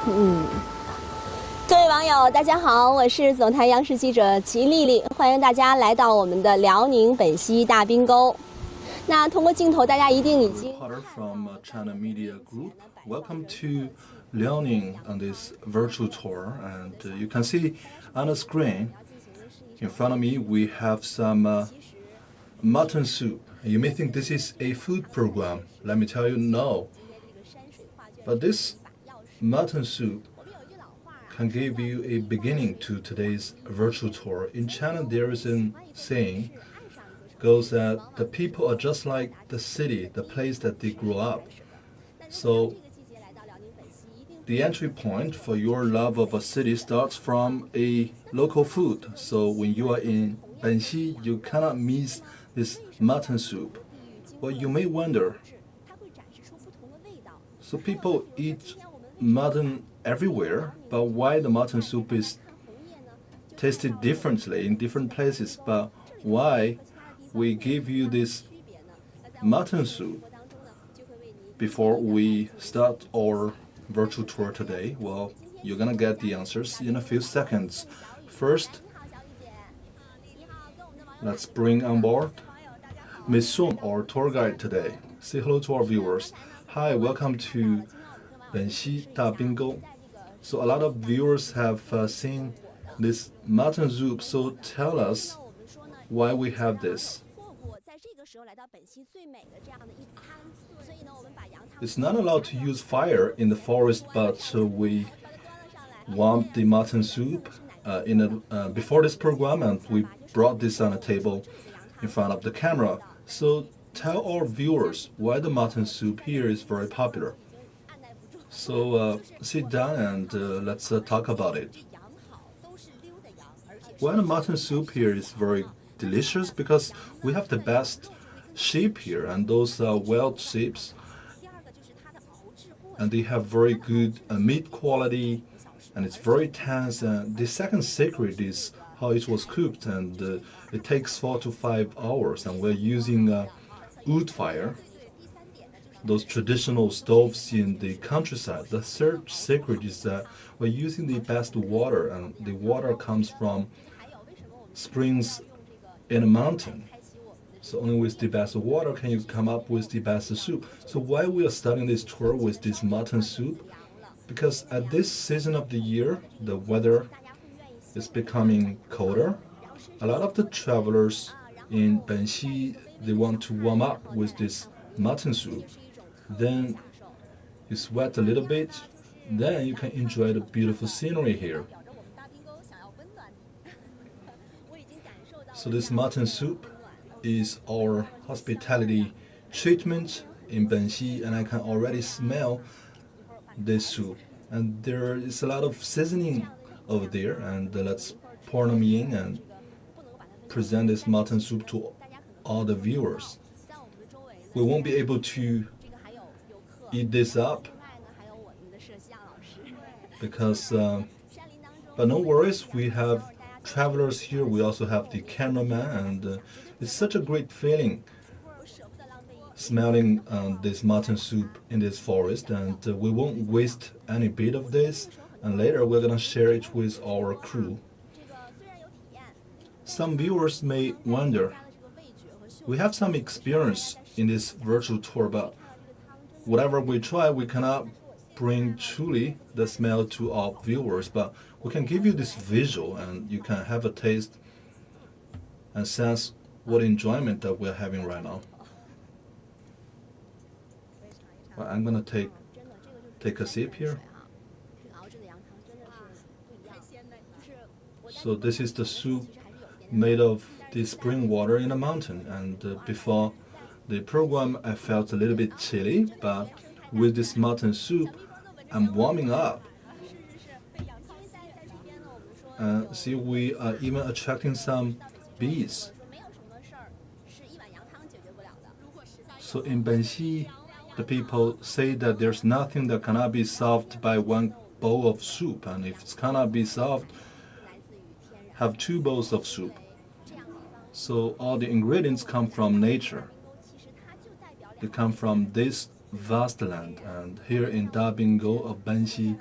各位网友，大家好，我是总台央视记者齐丽丽，欢迎大家来到我们的辽宁本溪大冰沟。那通过镜头，大家一定已经。From China Media Group. Welcome to Liaoning on this virtual tour, and you can see on the screen in front of me we have some mutton soup. You may think this is a food program. Let me tell you, no. But this mutton soup can give you a beginning to today's virtual tour. In China, there is a saying goes that the people are just like the city, the place that they grew up. So the entry point for your love of a city starts from a local food. So when you are in Benxi, you cannot miss this mutton soup. Well, you may wonder, so people eat mutton everywhere, but why the mutton soup is tasted differently in different places, but why we give you this mutton soup before we start our virtual tour today? Well, you're gonna get the answers in a few seconds. First, let's bring on board Miss Song, our tour guide today. Say hello to our viewers. Hi, welcome to Benxi Dabingou. So a lot of viewers have seen this mutton soup, so tell us why we have this. It's not allowed to use fire in the forest, but we warmed the mutton soup before this program, and we brought this on a table in front of the camera. So tell our viewers why the mutton soup here is very popular. So sit down and let's talk about it. Why the mutton soup here is very delicious? Because we have the best sheep here, and those are wild sheep, and they have very good meat quality, and it's very tense. The second secret is how it was cooked, and it takes 4 to 5 hours, and we're using wood fire, those traditional stoves in the countryside. The third secret is that we're using the best water, and the water comes from springs in a mountain. So only with the best water can you come up with the best soup. So why we are starting this tour with this mutton soup? Because at this season of the year, the weather is becoming colder. A lot of the travelers in Benxi, they want to warm up with this mutton soup. Then you sweat a little bit, then you can enjoy the beautiful scenery here. So this mutton soup is our hospitality treatment in Benxi, and I can already smell this soup. And there is a lot of seasoning over there, and let's pour them in and present this mutton soup to all the viewers. We won't be able to eat this up because, but no worries, we have travelers here, we also have the cameraman, and it's such a great feeling smelling this mutton soup in this forest, and we won't waste any bit of this, and later we're gonna share it with our crew. Some viewers may wonder, we have some experience in this virtual tour, but whatever we try, we cannot bring truly the smell to our viewers, but we can give you this visual, and you can have a taste and sense what enjoyment that we're having right now. Well, I'm gonna take a sip here. So this is the soup made of the spring water in a mountain, and before the program I felt a little bit chilly, but with this mutton soup I'm warming up. See, we are even attracting some bees. So in Benxi, the people say that there's nothing that cannot be solved by one bowl of soup, and if it cannot be solved, have 2 bowls of soup. So all the ingredients come from nature. They come from this vast land, and here in Dabingou of Benxi,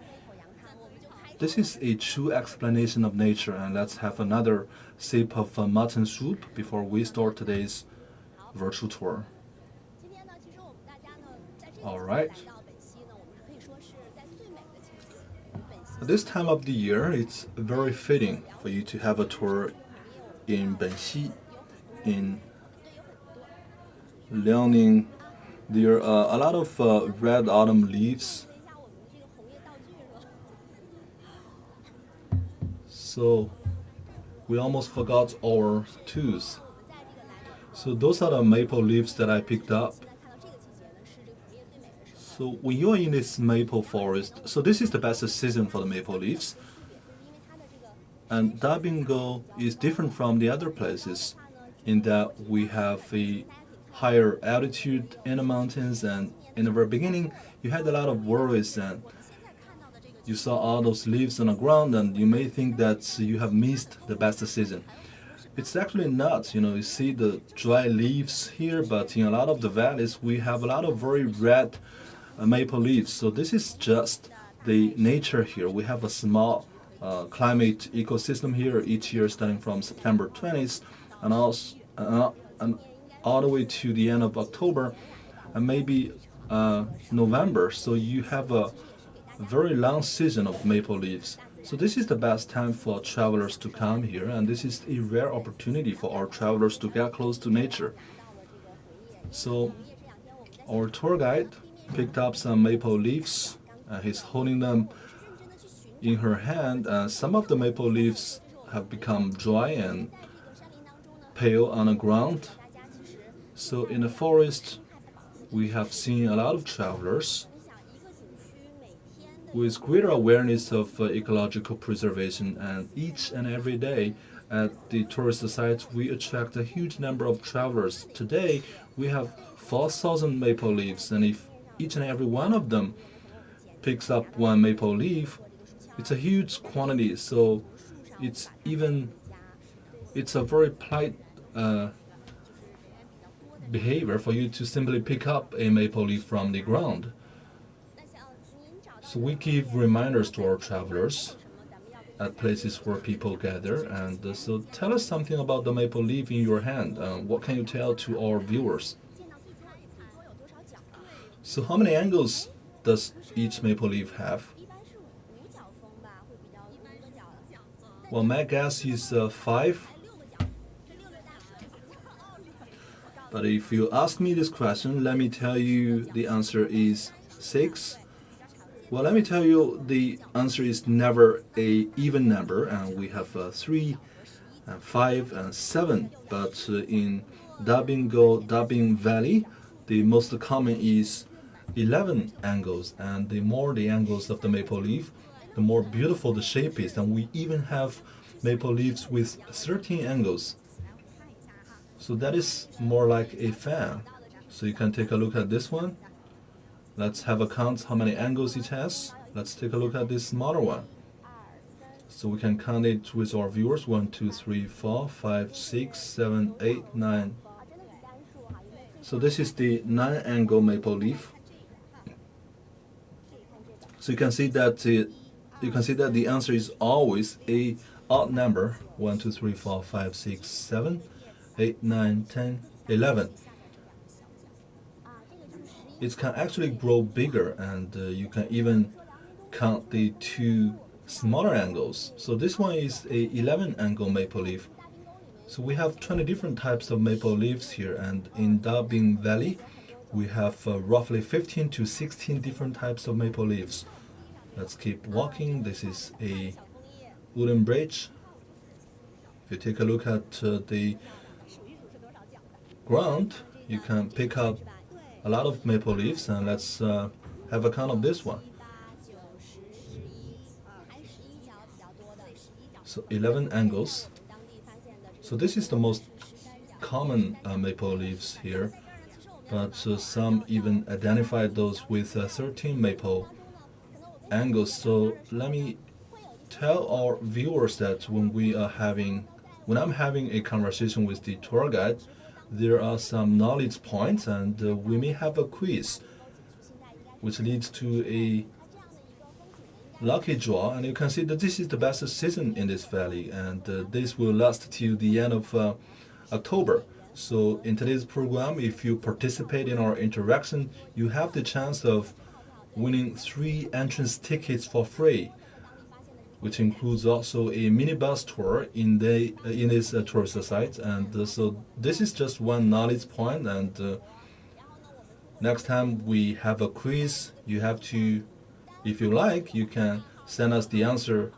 this is a true explanation of nature, and let's have another sip of mutton soup before we start today's virtual tour. All right. At this time of the year, it's very fitting for you to have a tour in Benxi, in Liaoning. There are a lot of red autumn leaves. So we almost forgot our tools. So those are the maple leaves that I picked up. So when you're in this maple forest, so this is the best season for the maple leaves. And Dabingo is different from the other places in that we have a higher altitude in the mountains, and in the very beginning you had a lot of worries and you saw all those leaves on the ground and you may think that you have missed the best season. It's actually not. You see the dry leaves here, but in a lot of the valleys we have a lot of very red maple leaves. So this is just the nature here. We have a small climate ecosystem here each year, starting from September 20th and all the way to the end of October and maybe November. So you have a very long season of maple leaves. So this is the best time for travelers to come here, and this is a rare opportunity for our travelers to get close to nature. So our tour guide picked up some maple leaves and he's holding them in her hand, and some of the maple leaves have become dry and pale on the ground. So in the forest we have seen a lot of travelers with greater awareness of ecological preservation, and each and every day at the tourist sites we attract a huge number of travelers. Today we have 4,000 maple leaves, and if each and every one of them picks up one maple leaf, it's a huge quantity. So it's a very polite behavior for you to simply pick up a maple leaf from the ground. So we give reminders to our travelers at places where people gather, and so tell us something about the maple leaf in your hand. What can you tell to our viewers? So how many angles does each maple leaf have? Well, my guess is 5. But if you ask me this question, let me tell you the answer is 6. Well, let me tell you the answer is never a even number, and we have 3, and 5, and 7. But in Dabing Valley, the most common is 11 angles, and the more the angles of the maple leaf, the more beautiful the shape is. And we even have maple leaves with 13 angles. So that is more like a fan. So you can take a look at this one. Let's have a count how many angles it has. Let's take a look at this smaller one. So we can count it with our viewers. 1, 2, 3, 4, 5, 6, 7, 8, 9. So this is the 9-angle maple leaf. So you can see that the answer is always a odd number. 1, 2, 3, 4, 5, 6, 7, 8, 9, 10, 11. It can actually grow bigger, and you can even count the 2 smaller angles. So this one is a 11-angle maple leaf. So we have 20 different types of maple leaves here, and in Dabing Valley we have roughly 15 to 16 different types of maple leaves. Let's keep walking. This is a wooden bridge. If you take a look at the ground, you can pick up a lot of maple leaves, and let's have a count of this one. So 11 angles. So this is the most common maple leaves here, but some even identified those with 13 maple angles. So let me tell our viewers that when I'm having a conversation with the tour guide, there are some knowledge points, and we may have a quiz which leads to a lucky draw, and you can see that this is the best season in this valley, and this will last till the end of October. So in today's program, if you participate in our interaction, you have the chance of winning 3 entrance tickets for free, which includes also a minibus tour in this tourist site. And so this is just one knowledge point. And next time we have a quiz, you have to, if you like, you can send us the answer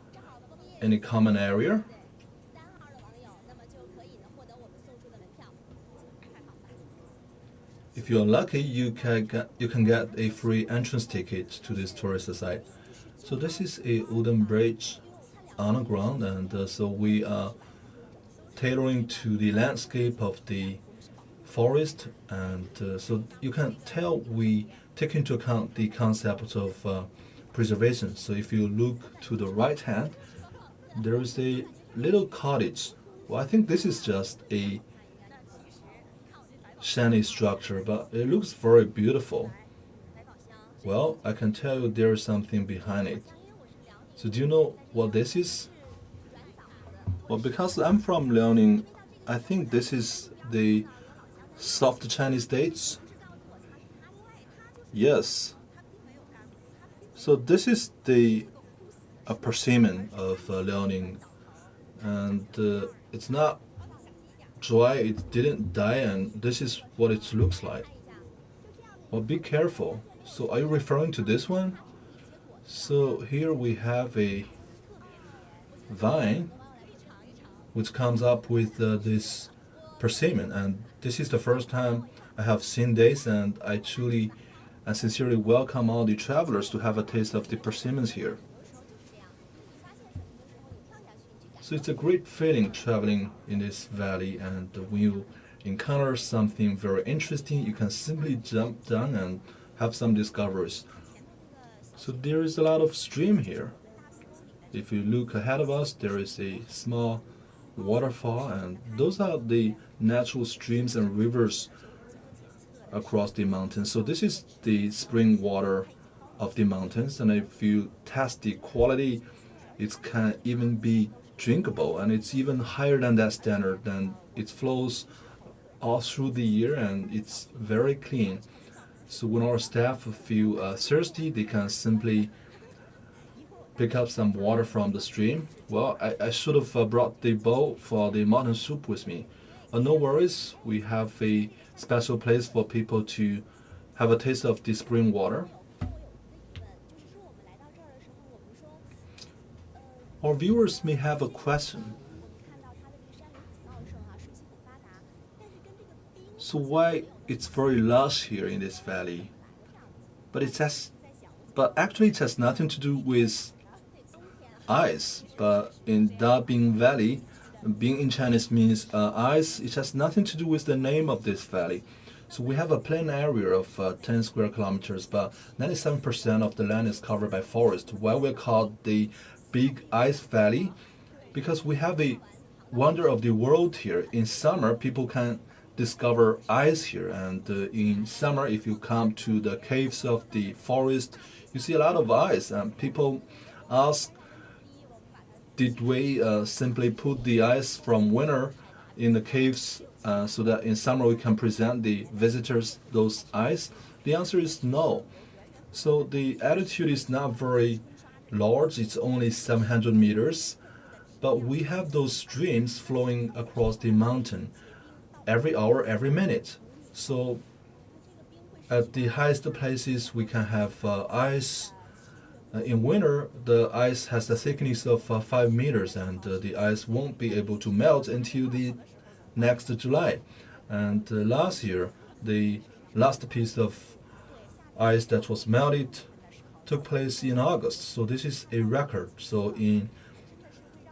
in a comment area. If you're lucky, you can get a free entrance ticket to this tourist site. So this is a wooden bridge on the ground, and so we are tailoring to the landscape of the forest, and so you can tell we take into account the concept of preservation. So if you look to the right hand, there is a little cottage. Well, I think this is just a shiny structure, but it looks very beautiful. Well, I can tell you there is something behind it. So do you know what this is? Well, because I'm from Liaoning, I think this is the soft Chinese dates. Yes. So this is the persimmon of Liaoning, and it's not dry, it didn't die, and this is what it looks like. Well, be careful. So are you referring to this one? So here we have a vine which comes up with this persimmon, and this is the first time I have seen this, and I truly and sincerely welcome all the travelers to have a taste of the persimmons here. So it's a great feeling traveling in this valley, and when you encounter something very interesting, you can simply jump down and have some discoveries. So there is a lot of stream here. If you look ahead of us, there is a small waterfall, and those are the natural streams and rivers across the mountains. So this is the spring water of the mountains, and if you test the quality, it can even be drinkable, and it's even higher than that standard, and it flows all through the year, and it's very clean. So when our staff feel thirsty, they can simply pick up some water from the stream. Well, I should have brought the bowl for the mutton soup with me. No worries, we have a special place for people to have a taste of the spring water. Our viewers may have a question. So why it's very lush here in this valley? But actually it has nothing to do with ice. But in Dabing Valley, being in Chinese means ice. It has nothing to do with the name of this valley. So we have a plain area of 10 square kilometers, but 97% of the land is covered by forest. Why we're called the Big Ice Valley? Because we have a wonder of the world here. In summer, people can discover ice here, and in summer, if you come to the caves of the forest, you see a lot of ice, and people ask, did we simply put the ice from winter in the caves so that in summer we can present the visitors those ice? The answer is no. So the altitude is not very large, it's only 700 meters, but we have those streams flowing across the mountain every hour, every minute. So at the highest places we can have ice. In winter, the ice has a thickness of 5 meters, and the ice won't be able to melt until the next July. And last year, the last piece of ice that was melted took place in August. So this is a record. So in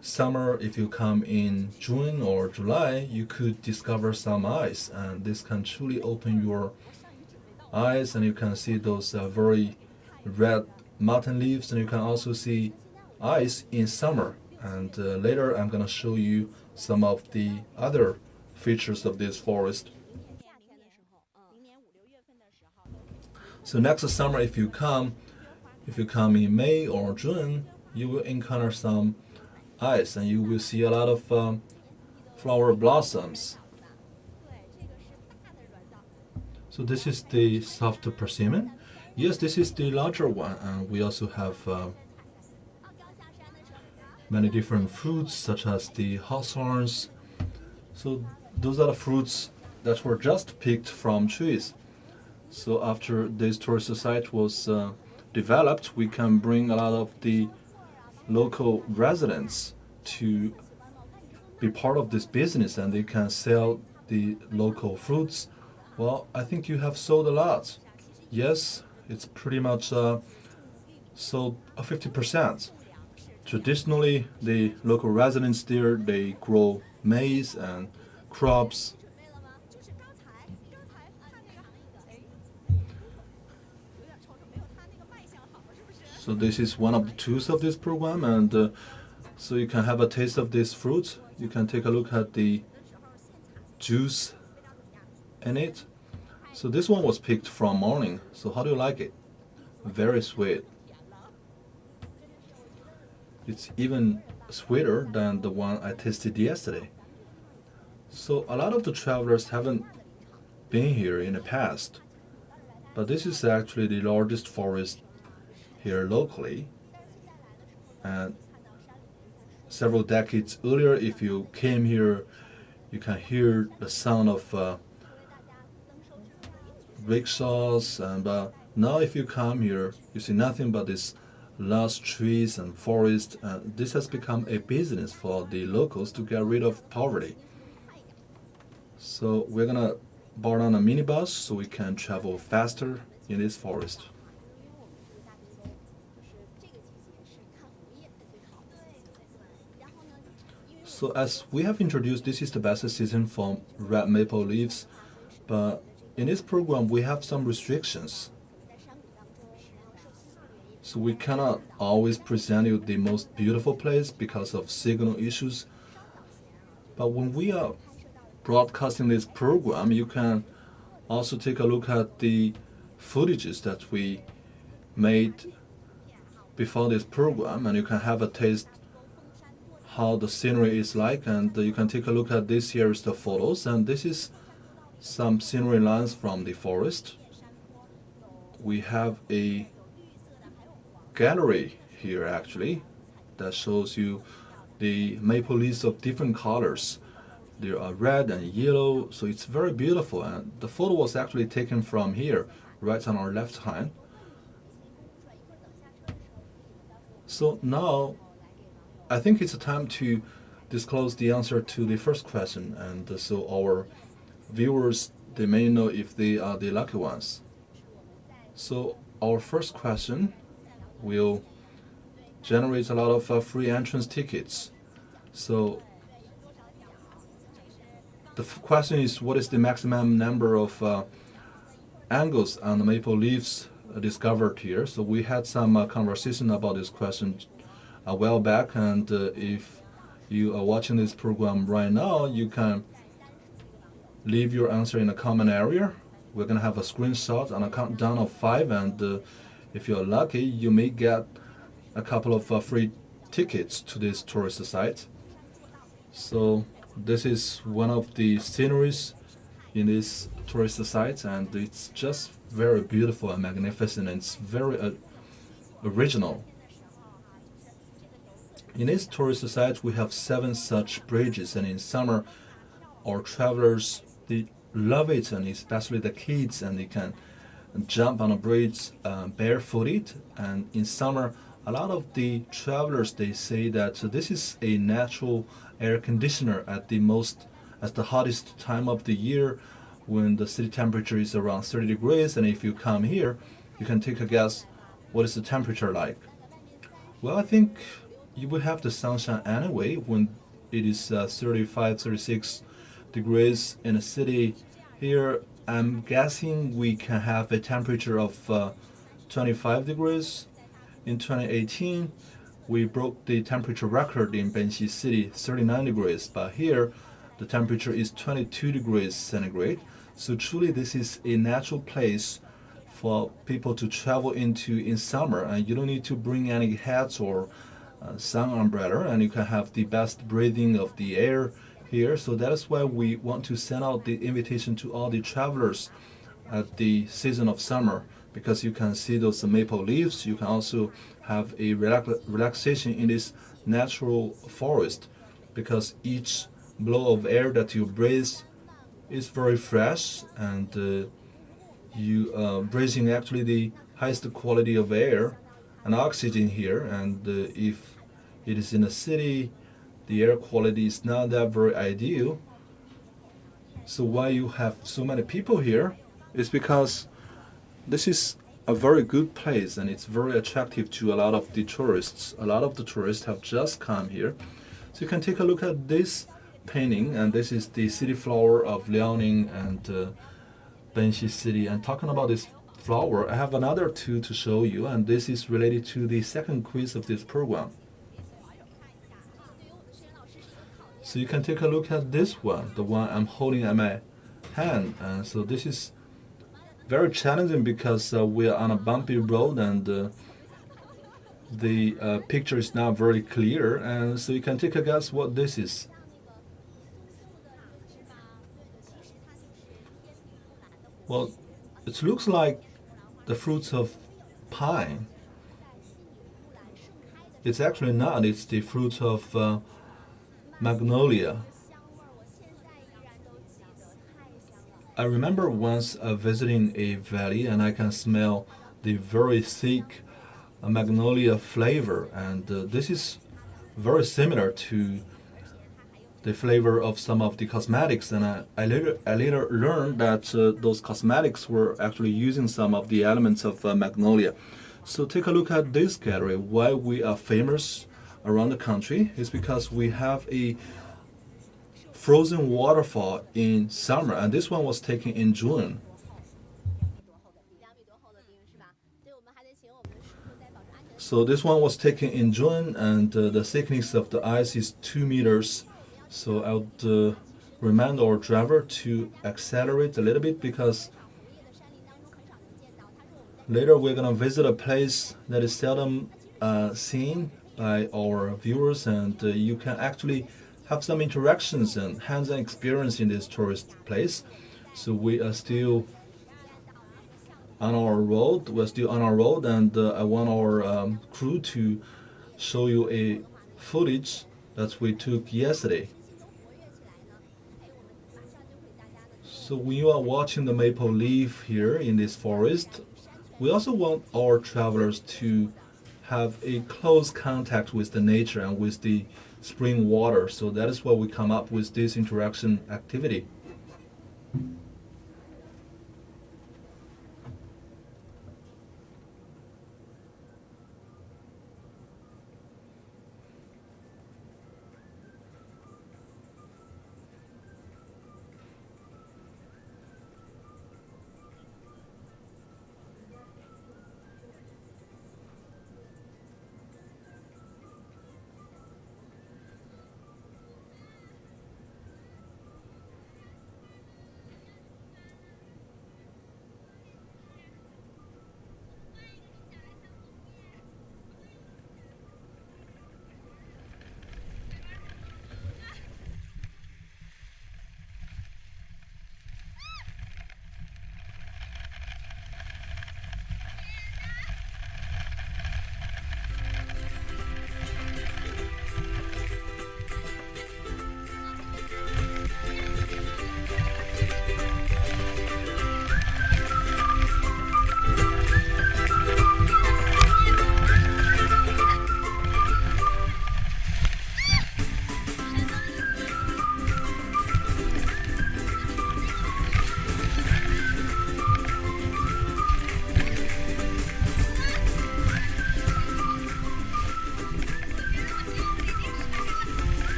summer, if you come in June or July, you could discover some ice, and this can truly open your eyes, and you can see those very red mutton leaves, and you can also see ice in summer. And later I'm gonna show you some of the other features of this forest. So next summer, if you come, If you come in May or June, you will encounter some ice and you will see a lot of flower blossoms. So this is the soft persimmon. Yes, this is the larger one, and we also have many different fruits such as the hawthorns. So those are the fruits that were just picked from trees. So after this tourist site was developed, we can bring a lot of the local residents to be part of this business, and they can sell the local fruits. Well, I think you have sold a lot. Yes, it's pretty much sold 50%. Traditionally, the local residents there, they grow maize and crops. So this is one of the tools of this program, and so you can have a taste of this fruit. You can take a look at the juice in it. So this one was picked from morning. So how do you like it? Very sweet. It's even sweeter than the one I tasted yesterday. So a lot of the travelers haven't been here in the past, but this is actually the largest forest here locally. And several decades earlier, if you came here, you can hear the sound of rickshaws, and now if you come here, you see nothing but these lush trees and forest. This has become a business for the locals to get rid of poverty. So we're gonna board on a minibus so we can travel faster in this forest. So as we have introduced, this is the best season for red maple leaves, but in this program we have some restrictions. So we cannot always present you the most beautiful place because of signal issues. But when we are broadcasting this program, you can also take a look at the footages that we made before this program, and you can have a taste how the scenery is like, and you can take a look at this. Here is the photos, and this is some scenery lines from the forest. We have a gallery here actually that shows you the maple leaves of different colors. There are red and yellow, so it's very beautiful, and the photo was actually taken from here, right on our left hand. So now I think it's time to disclose the answer to the first question, and so our viewers, they may know if they are the lucky ones. So our first question will generate a lot of free entrance tickets. So the question is, what is the maximum number of angles on the maple leaves discovered here? So we had some conversation about this question a while back, and if you are watching this program right now, you can leave your answer in the comment area. We're gonna have a screenshot on a countdown of 5, and if you're lucky, you may get a couple of free tickets to this tourist site. So this is one of the sceneries in this tourist site, and it's just very beautiful and magnificent, and it's very original. In this tourist site, we have 7 such bridges, and in summer, our travelers, they love it, and especially the kids, and they can jump on a bridge barefooted. And in summer, a lot of the travelers, they say that this is a natural air conditioner at the hottest time of the year, when the city temperature is around 30 degrees. And if you come here, you can take a guess, what is the temperature like? Well, I think you would have the sunshine anyway when it is 35, 36 degrees in the city. Here, I'm guessing we can have a temperature of 25 degrees. In 2018, we broke the temperature record in Benxi City, 39 degrees, but here the temperature is 22 degrees centigrade. So truly this is a natural place for people to travel into in summer, and you don't need to bring any hats or sun umbrella, and you can have the best breathing of the air here. So that is why we want to send out the invitation to all the travelers at the season of summer, because you can see those maple leaves. You can also have a relaxation in this natural forest, because each blow of air that you breathe is very fresh, and you breathing actually the highest quality of air and oxygen here. And if it is in a city, the air quality is not that very ideal. So why you have so many people here is because this is a very good place, and it's very attractive to a lot of the tourists. A lot of the tourists have just come here. So you can take a look at this painting, and this is the city flower of Liaoning and Benxi city. And talking about this flower, I have another two to show you, and this is related to the second quiz of this program. So you can take a look at this one, the one I'm holding in my hand. And so this is very challenging because we are on a bumpy road, and the picture is not very clear. And so you can take a guess what this is. Well, it looks like the fruits of pine. It's actually not. It's the fruits of magnolia. I remember once visiting a valley, and I can smell the very thick magnolia flavor, and this is very similar to the flavor of some of the cosmetics. And I later learned that those cosmetics were actually using some of the elements of magnolia. So take a look at this gallery. Why we are famous around the country is because we have a frozen waterfall in summer, and this one was taken in June. So this one was taken in June, and the thickness of the ice is 2 meters. So I would remind our driver to accelerate a little bit, because later we're gonna visit a place that is seldom seen by our viewers, and you can actually have some interactions and hands-on experience in this tourist place. So we are still on our road. We're still on our road, and I want our crew to show you a footage that we took yesterday. So when you are watching the maple leaf here in this forest, we also want our travelers to have a close contact with the nature and with the spring water. So that is why we come up with this interaction activity.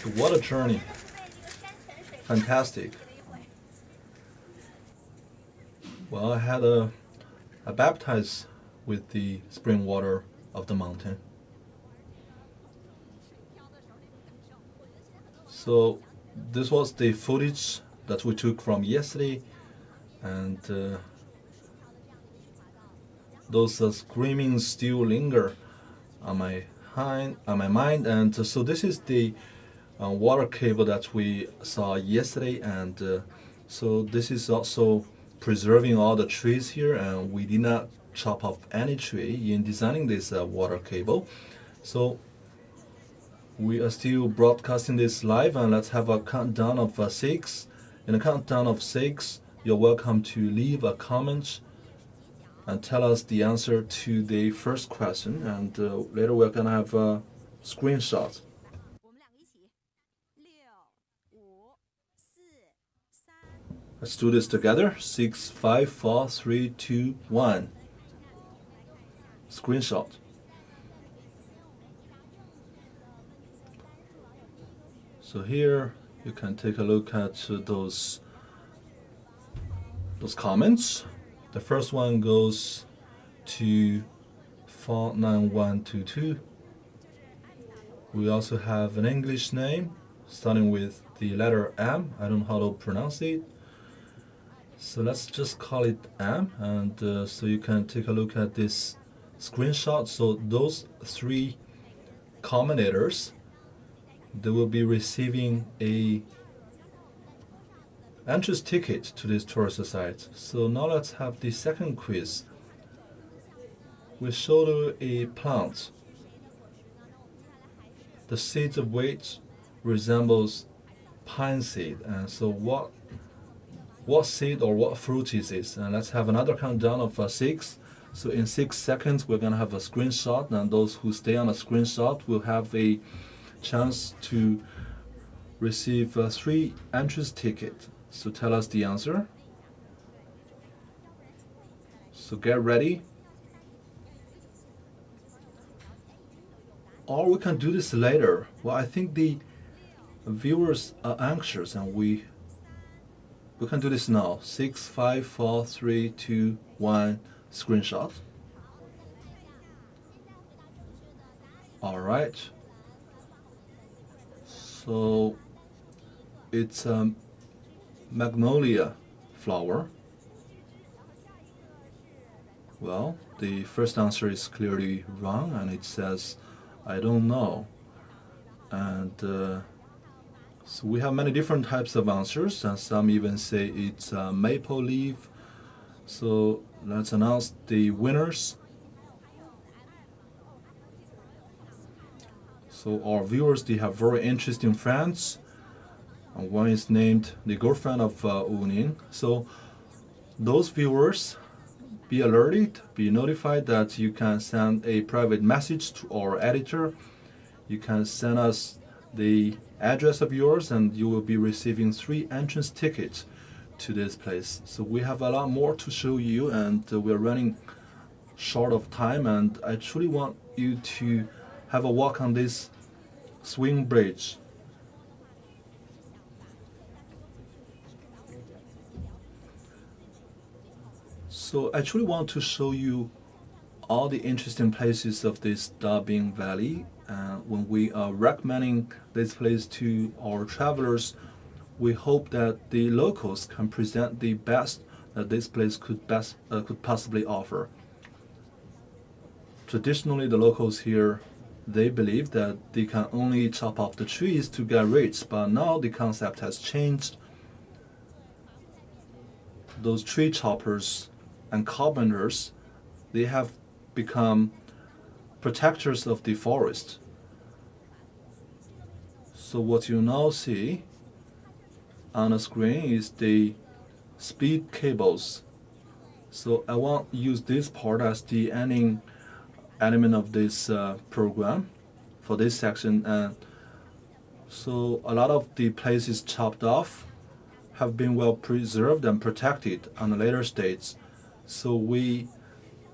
So what a journey. Fantastic. Well, I baptized with the spring water of the mountain. So this was the footage that we took from yesterday, and those screamings still linger on my mind. And so this is the water cable that we saw yesterday, and so this is also preserving all the trees here, and we did not chop off any tree in designing this water cable. So we are still broadcasting this live, and let's have a countdown of 6. In a countdown of 6, you're welcome to leave a comment and tell us the answer to the first question, and later we're gonna have a screenshot. Let's do this together. 6, 5, 4, 3, 2, 1. Screenshot. So here you can take a look at those comments. The first one goes to 49122. We also have an English name starting with the letter M. I don't know how to pronounce it. So let's just call it M, and so you can take a look at this screenshot. So those 3 commentators, they will be receiving a entrance ticket to this tourist site. So now let's have the second quiz. We showed you a plant, the seeds of which resembles pine seed, and so what seed or what fruit is this? And let's have another countdown of 6. So in 6 seconds we're gonna have a screenshot, and those who stay on a screenshot will have a chance to receive 3 entrance tickets. So tell us the answer. So get ready. Or we can do this later. Well, I think the viewers are anxious, and we can do this now. 6, 5, 4, 3, 2, 1, screenshot. All right. So it's a magnolia flower. Well, the first answer is clearly wrong, and it says, I don't know. And so we have many different types of answers, and some even say it's a maple leaf. So let's announce the winners. So our viewers, they have very interesting friends. And one is named the girlfriend of Uning. So those viewers, be alerted, be notified that you can send a private message to our editor. You can send us the address of yours, and you will be receiving 3 entrance tickets to this place. So we have a lot more to show you, and we're running short of time, and I truly want you to have a walk on this swing bridge. So I truly want to show you all the interesting places of this Dabing Valley. When we are recommending this place to our travelers, we hope that the locals can present the best that this place could possibly offer. Traditionally, the locals here, they believe that they can only chop off the trees to get rich, but now the concept has changed. Those tree choppers and carpenters, they have become protectors of the forest. So what you now see on the screen is the speed cables. So I want to use this part as the ending element of this program for this section. And so a lot of the places chopped off have been well preserved and protected on the later stages. So we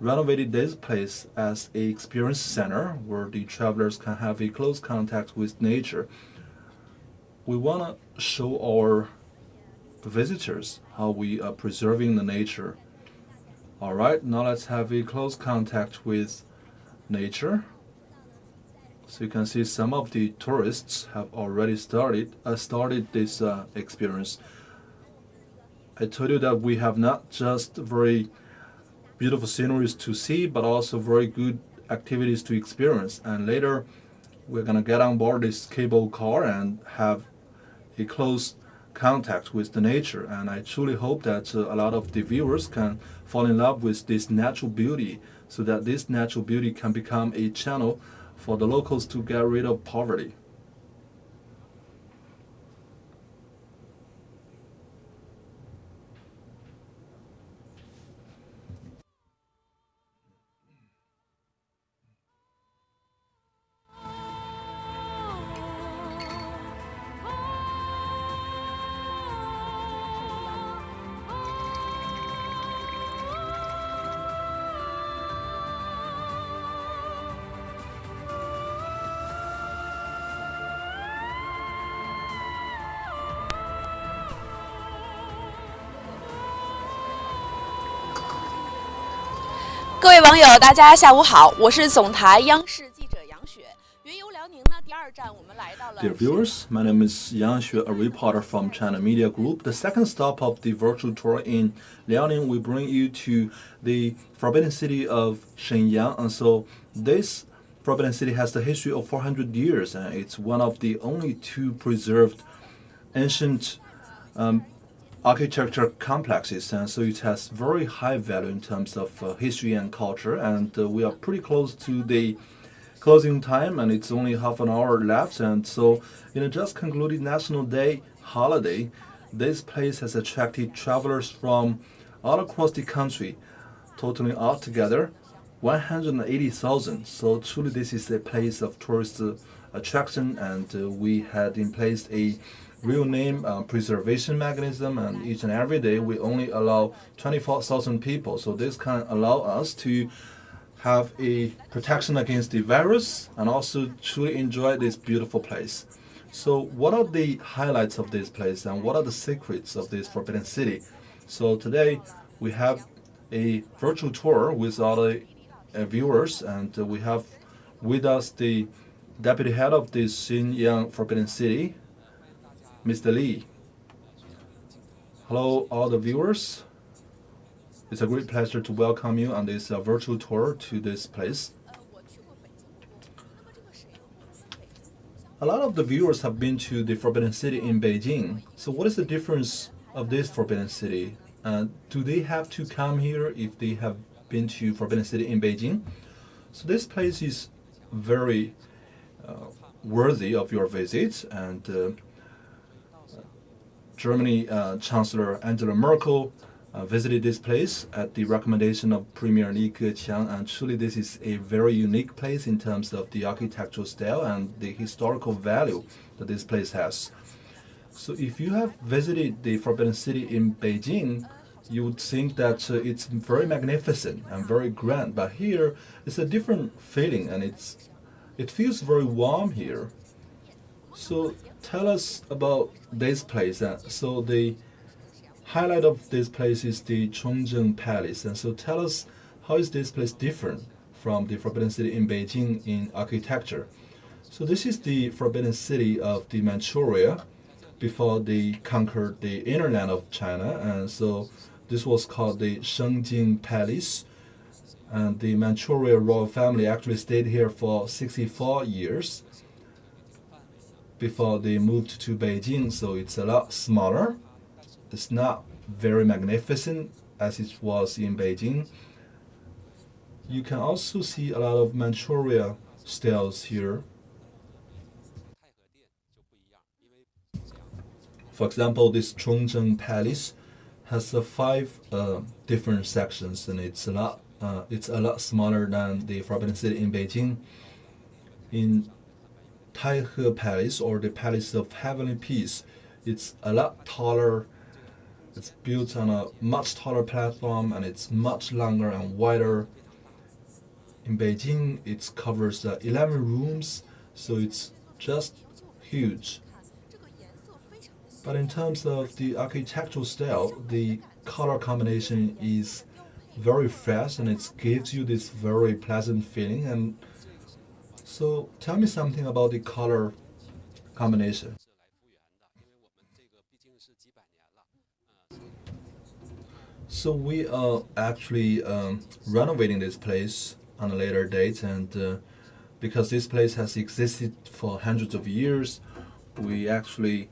renovated this place as an experience center where the travelers can have a close contact with nature. we want to show our visitors how we are preserving the nature. All right, now let's have a close contact with nature. So you can see some of the tourists have already started this experience. I told you that we have not just very beautiful sceneries to see, but also very good activities to experience. And later, we're gonna get on board this cable car and have a close contact with the nature. And I truly hope that a lot of the viewers can fall in love with this natural beauty, so that this natural beauty can become a channel for the locals to get rid of poverty. 各位网友，大家下午好，我是总台央视记者杨雪。云游辽宁呢，第二站我们来到了。Dear viewers, my name is Yang Xue, a reporter from China Media Group. The second stop of the virtual tour in Liaoning will bring you to the forbidden city of Shenyang. And so this forbidden city has the history of 400 years, and it's one of the only two preserved ancient architecture complexes, and so it has very high value in terms of history and culture. And we are pretty close to the closing time, and it's only half an hour left. And so in a just concluded National Day holiday, this place has attracted travelers from all across the country, totaling altogether 180,000. So truly this is a place of tourist attraction, and we had in place a real name preservation mechanism, and each and every day we only allow 24,000 people. So this can allow us to have a protection against the virus and also truly enjoy this beautiful place. So what are the highlights of this place and what are the secrets of this forbidden city? So today we have a virtual tour with all the viewers, and we have with us the deputy head of the Xinjiang Forbidden City, Mr. Li. Hello, all the viewers. It's a great pleasure to welcome you on this virtual tour to this place. A lot of the viewers have been to the Forbidden City in Beijing. So what is the difference of this Forbidden City? Do they have to come here if they have been to Forbidden City in Beijing? So this place is very worthy of your visit, and Germany Chancellor Angela Merkel visited this place at the recommendation of Premier Li Keqiang, and truly this is a very unique place in terms of the architectural style and the historical value that this place has. So if you have visited the Forbidden City in Beijing, you would think that it's very magnificent and very grand, but here it's a different feeling, and it feels very warm here. So tell us about this place. So the highlight of this place is the Chongzheng Palace. And so tell us, how is this place different from the Forbidden City in Beijing in architecture? So this is the Forbidden City of the Manchuria before they conquered the inner land of China. And so this was called the Shengjing Palace. And the Manchuria royal family actually stayed here for 64 years before they moved to Beijing. So it's a lot smaller. It's not very magnificent as it was in Beijing. You can also see a lot of Manchuria styles here. For example, this Chongzheng Palace has 5 different sections, and it's a lot smaller than the Forbidden City in Beijing. In Taihe Palace, or the Palace of Heavenly Peace, it's a lot taller. It's built on a much taller platform, and it's much longer and wider. In Beijing, it covers 11 rooms, so it's just huge. But in terms of the architectural style, the color combination is very fresh and it gives you this very pleasant feeling. And so tell me something about the color combination. So we are actually renovating this place on a later date, and because this place has existed for hundreds of years, we actually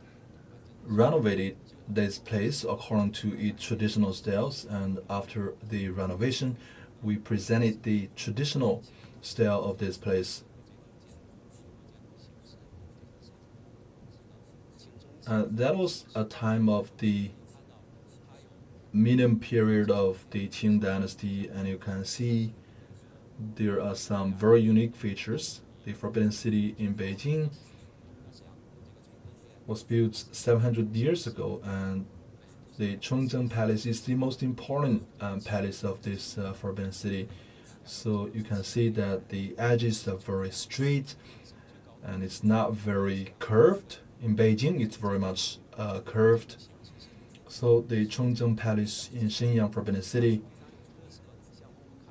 renovated this place according to its traditional styles. And after the renovation, we presented the traditional style of this place. That was a time of the medium period of the Qing dynasty, and you can see there are some very unique features. The Forbidden City in Beijing was built 700 years ago, and the Chongzheng Palace is the most important palace of this Forbidden City. So you can see that the edges are very straight and it's not very curved. In Beijing, it's very much curved. So the Chongzheng Palace in Shenyang Forbidden City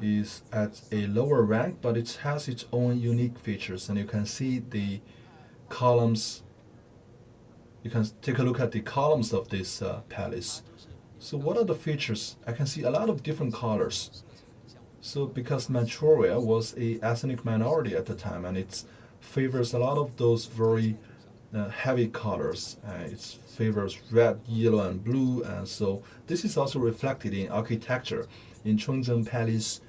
is at a lower rank, but it has its own unique features, and you can see the columns. You can take a look at the columns of this palace. So what are the features? I can see a lot of different colors. So because Manchuria was a ethnic minority at the time, and it favors a lot of those very heavy colors. It favors red, yellow, and blue, and so this is also reflected in architecture. In Chongzheng Palace,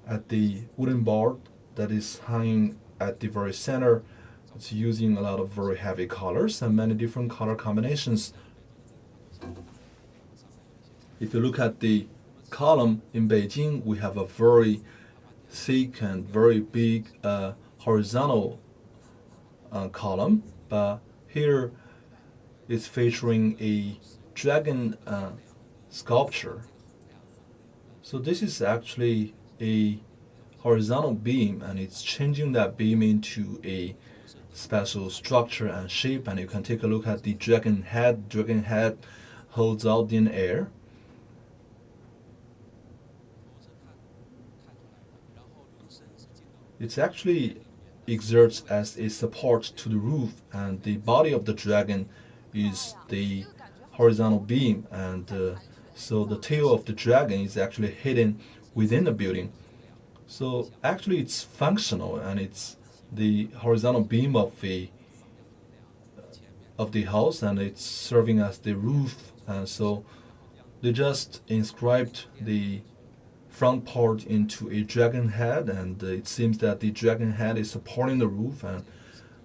at the wooden board that is hanging at the very center, it's using a lot of very heavy colors and many different color combinations. If you look at the column in Beijing, we have a very thick and very big horizontal column, but here it's featuring a dragon sculpture. So this is actually a horizontal beam, and it's changing that beam into a special structure and shape, and you can take a look at the dragon head. Dragon head holds out in air. It actually exerts as a support to the roof, and the body of the dragon is the horizontal beam, and so the tail of the dragon is actually hidden within the building. So actually it's functional, and it's the horizontal beam of the house, and it's serving as the roof. And so they just inscribed the front part into a dragon head, and it seems that the dragon head is supporting the roof, and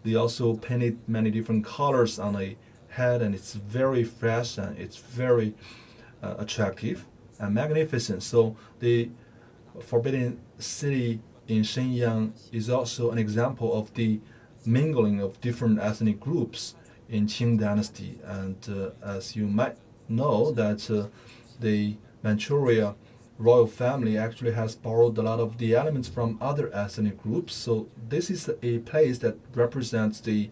they also painted many different colors on a head, and it's very fresh and it's very attractive and magnificent. So the Forbidden City in Shenyang is also an example of the mingling of different ethnic groups in Qing dynasty. And as you might know, that the Manchuria royal family actually has borrowed a lot of the elements from other ethnic groups. So this is a place that represents the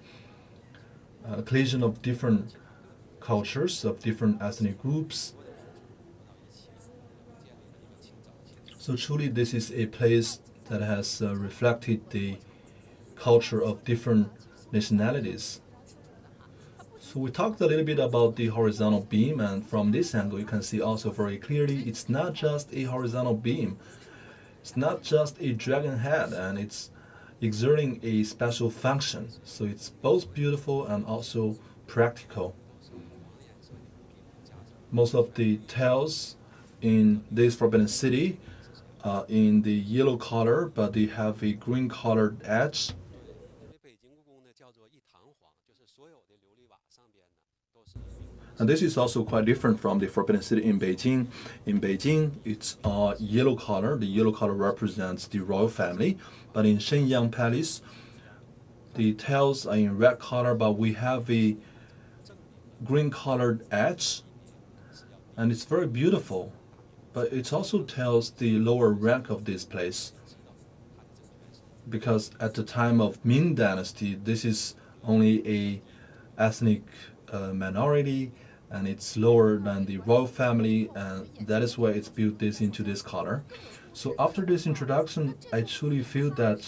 collision of different cultures, of different ethnic groups. So truly this is a place that has reflected the culture of different nationalities. So we talked a little bit about the horizontal beam, and from this angle you can see also very clearly it's not just a horizontal beam, it's not just a dragon head, and it's exerting a special function. So it's both beautiful and also practical. Most of the tiles in this Forbidden City are in the yellow color, but they have a green colored edge. And this is also quite different from the Forbidden City in Beijing. In Beijing, it's yellow color. The yellow color represents the royal family. But in Shenyang Palace, the tiles are in red color, but we have a green colored edge. And it's very beautiful. But it also tells the lower rank of this place. Because at the time of Ming Dynasty, this is only a ethnic a minority, and it's lower than the royal family, and that is why it's built this into this color. So after this introduction, I truly feel that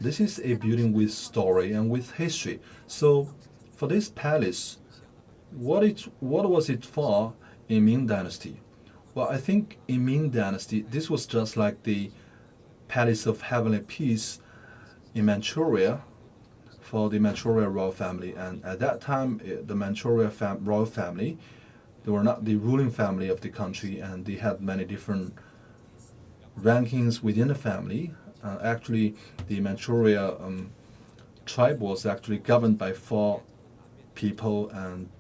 this is a building with story and with history. So for this palace, what was it for in Ming Dynasty? Well, I think in Ming Dynasty, this was just like the Palace of Heavenly Peace in Manchuria for the Manchuria royal family. And at that time, the Manchuria royal family, they were not the ruling family of the country, and they had many different rankings within the family. Actually, the Manchuria tribe was actually governed by 4 people, and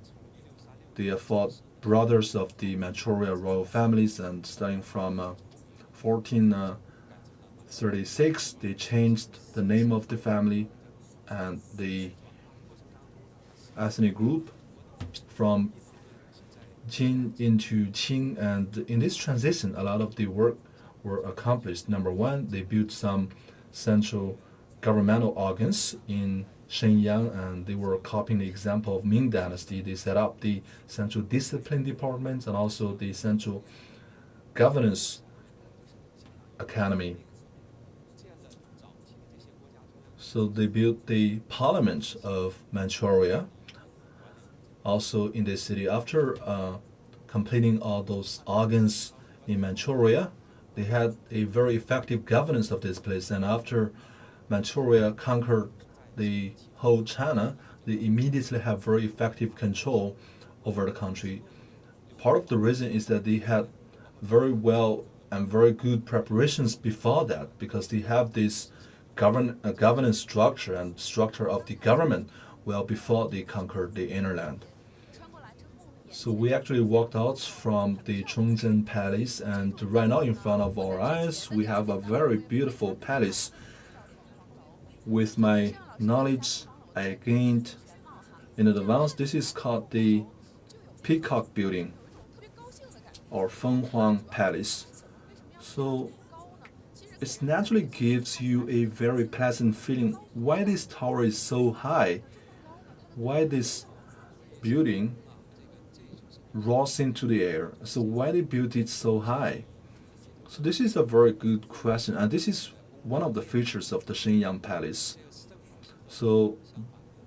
they are 4 brothers of the Manchuria royal families. And starting from 1436, they changed the name of the family and the ethnic group from Jin into Qing. And in this transition, a lot of the work were accomplished. Number one, they built some central governmental organs in Shenyang, and they were copying the example of Ming Dynasty. They set up the Central Discipline Department and also the Central Governance Academy. So they built the Parliament of Manchuria also in the city. After completing all those organs in Manchuria, they had a very effective governance of this place. And after Manchuria conquered the whole China, they immediately have very effective control over the country. Part of the reason is that they had very well and very good preparations before that, because they have this governance structure and structure of the government well before they conquered the inner land. So we actually walked out from the Chongzhen Palace, and right now in front of our eyes we have a very beautiful palace. With my knowledge I gained in advance, this is called the Peacock Building or Feng Huang Palace. So it naturally gives you a very pleasant feeling. Why this tower is so high? Why this building rose into the air? So why they built it so high? So this is a very good question, and this is one of the features of the Shenyang Palace. So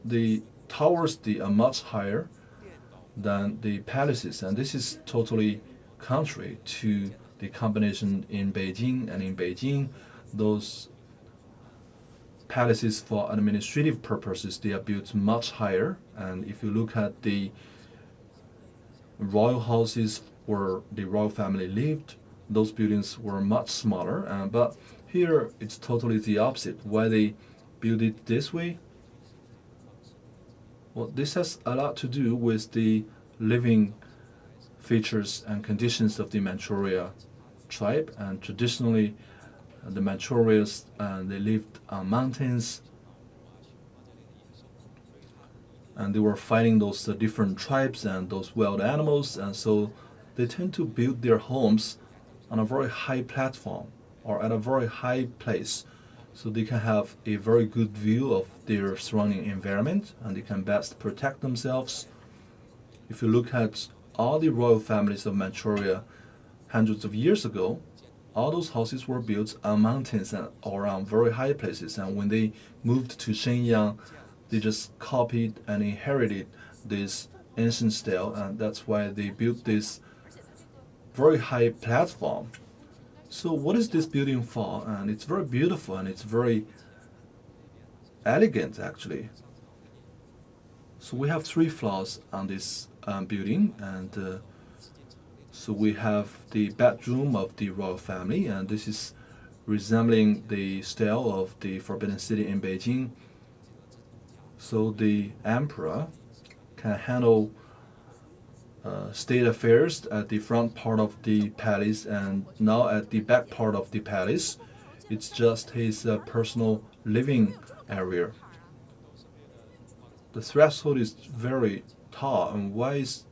the towers, they are much higher than the palaces, and this is totally contrary to the combination in Beijing. And in Beijing, those palaces for administrative purposes, they are built much higher. And if you look at the royal houses where the royal family lived, those buildings were much smaller. But here it's totally the opposite. Why they build it this way? Well, this has a lot to do with the living features and conditions of the Manchuria tribe. And traditionally, the Manchurians, they lived on mountains, and they were fighting those different tribes and those wild animals, and so they tend to build their homes on a very high platform or at a very high place, so they can have a very good view of their surrounding environment and they can best protect themselves. If you look at all the royal families of Manchuria hundreds of years ago, all those houses were built on mountains and or on very high places, and when they moved to Shenyang, they just copied and inherited this ancient style, and that's why they built this very high platform. So what is this building for? And it's very beautiful and it's very elegant actually. So we have 3 floors on this building, and so we have the bedroom of the royal family, and this is resembling the style of the Forbidden City in Beijing. So the emperor can handle state affairs at the front part of the palace, and now at the back part of the palace, it's just his personal living area. The threshold is very tall, and why is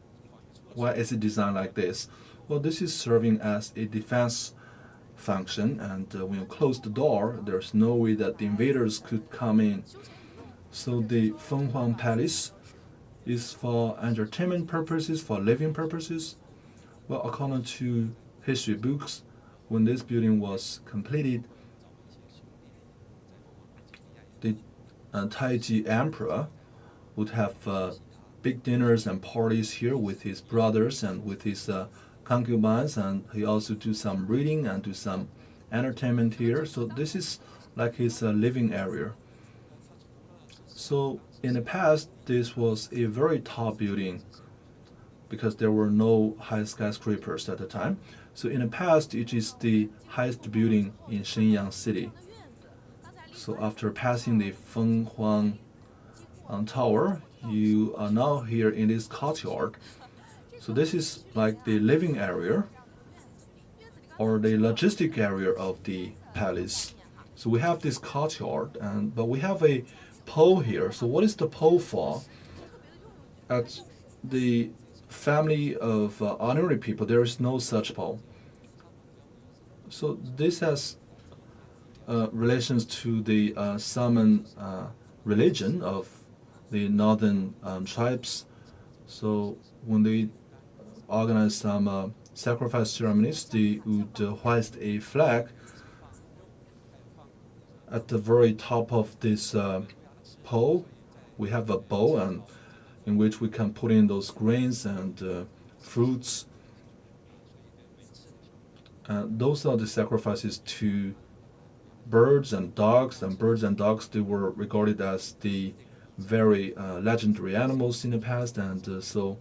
it designed like this? Well, this is serving as a defense function, and when you close the door, there's no way that the invaders could come in. So the Feng Huang Palace is for entertainment purposes, for living purposes. Well, according to history books, when this building was completed, the Taiji emperor would have big dinners and parties here with his brothers and with his concubines, and he also do some reading and do some entertainment here. So this is like his living area. So in the past, this was a very tall building because there were no high skyscrapers at the time. So in the past, it is the highest building in Shenyang City. So after passing the Fenghuang Tower, you are now here in this courtyard. So this is like the living area or the logistic area of the palace. So we have this courtyard, but we have a pole here. So what is the pole for? At the family of ordinary people, there is no such pole. So this has relations to the Saman religion of the northern tribes. So when they organize some sacrifice ceremonies, they would hoist a flag at the very top of this pole. We have a bowl and in which we can put in those grains and fruits. Those are the sacrifices to birds and dogs. And birds and dogs, they were regarded as the very legendary animals in the past. And so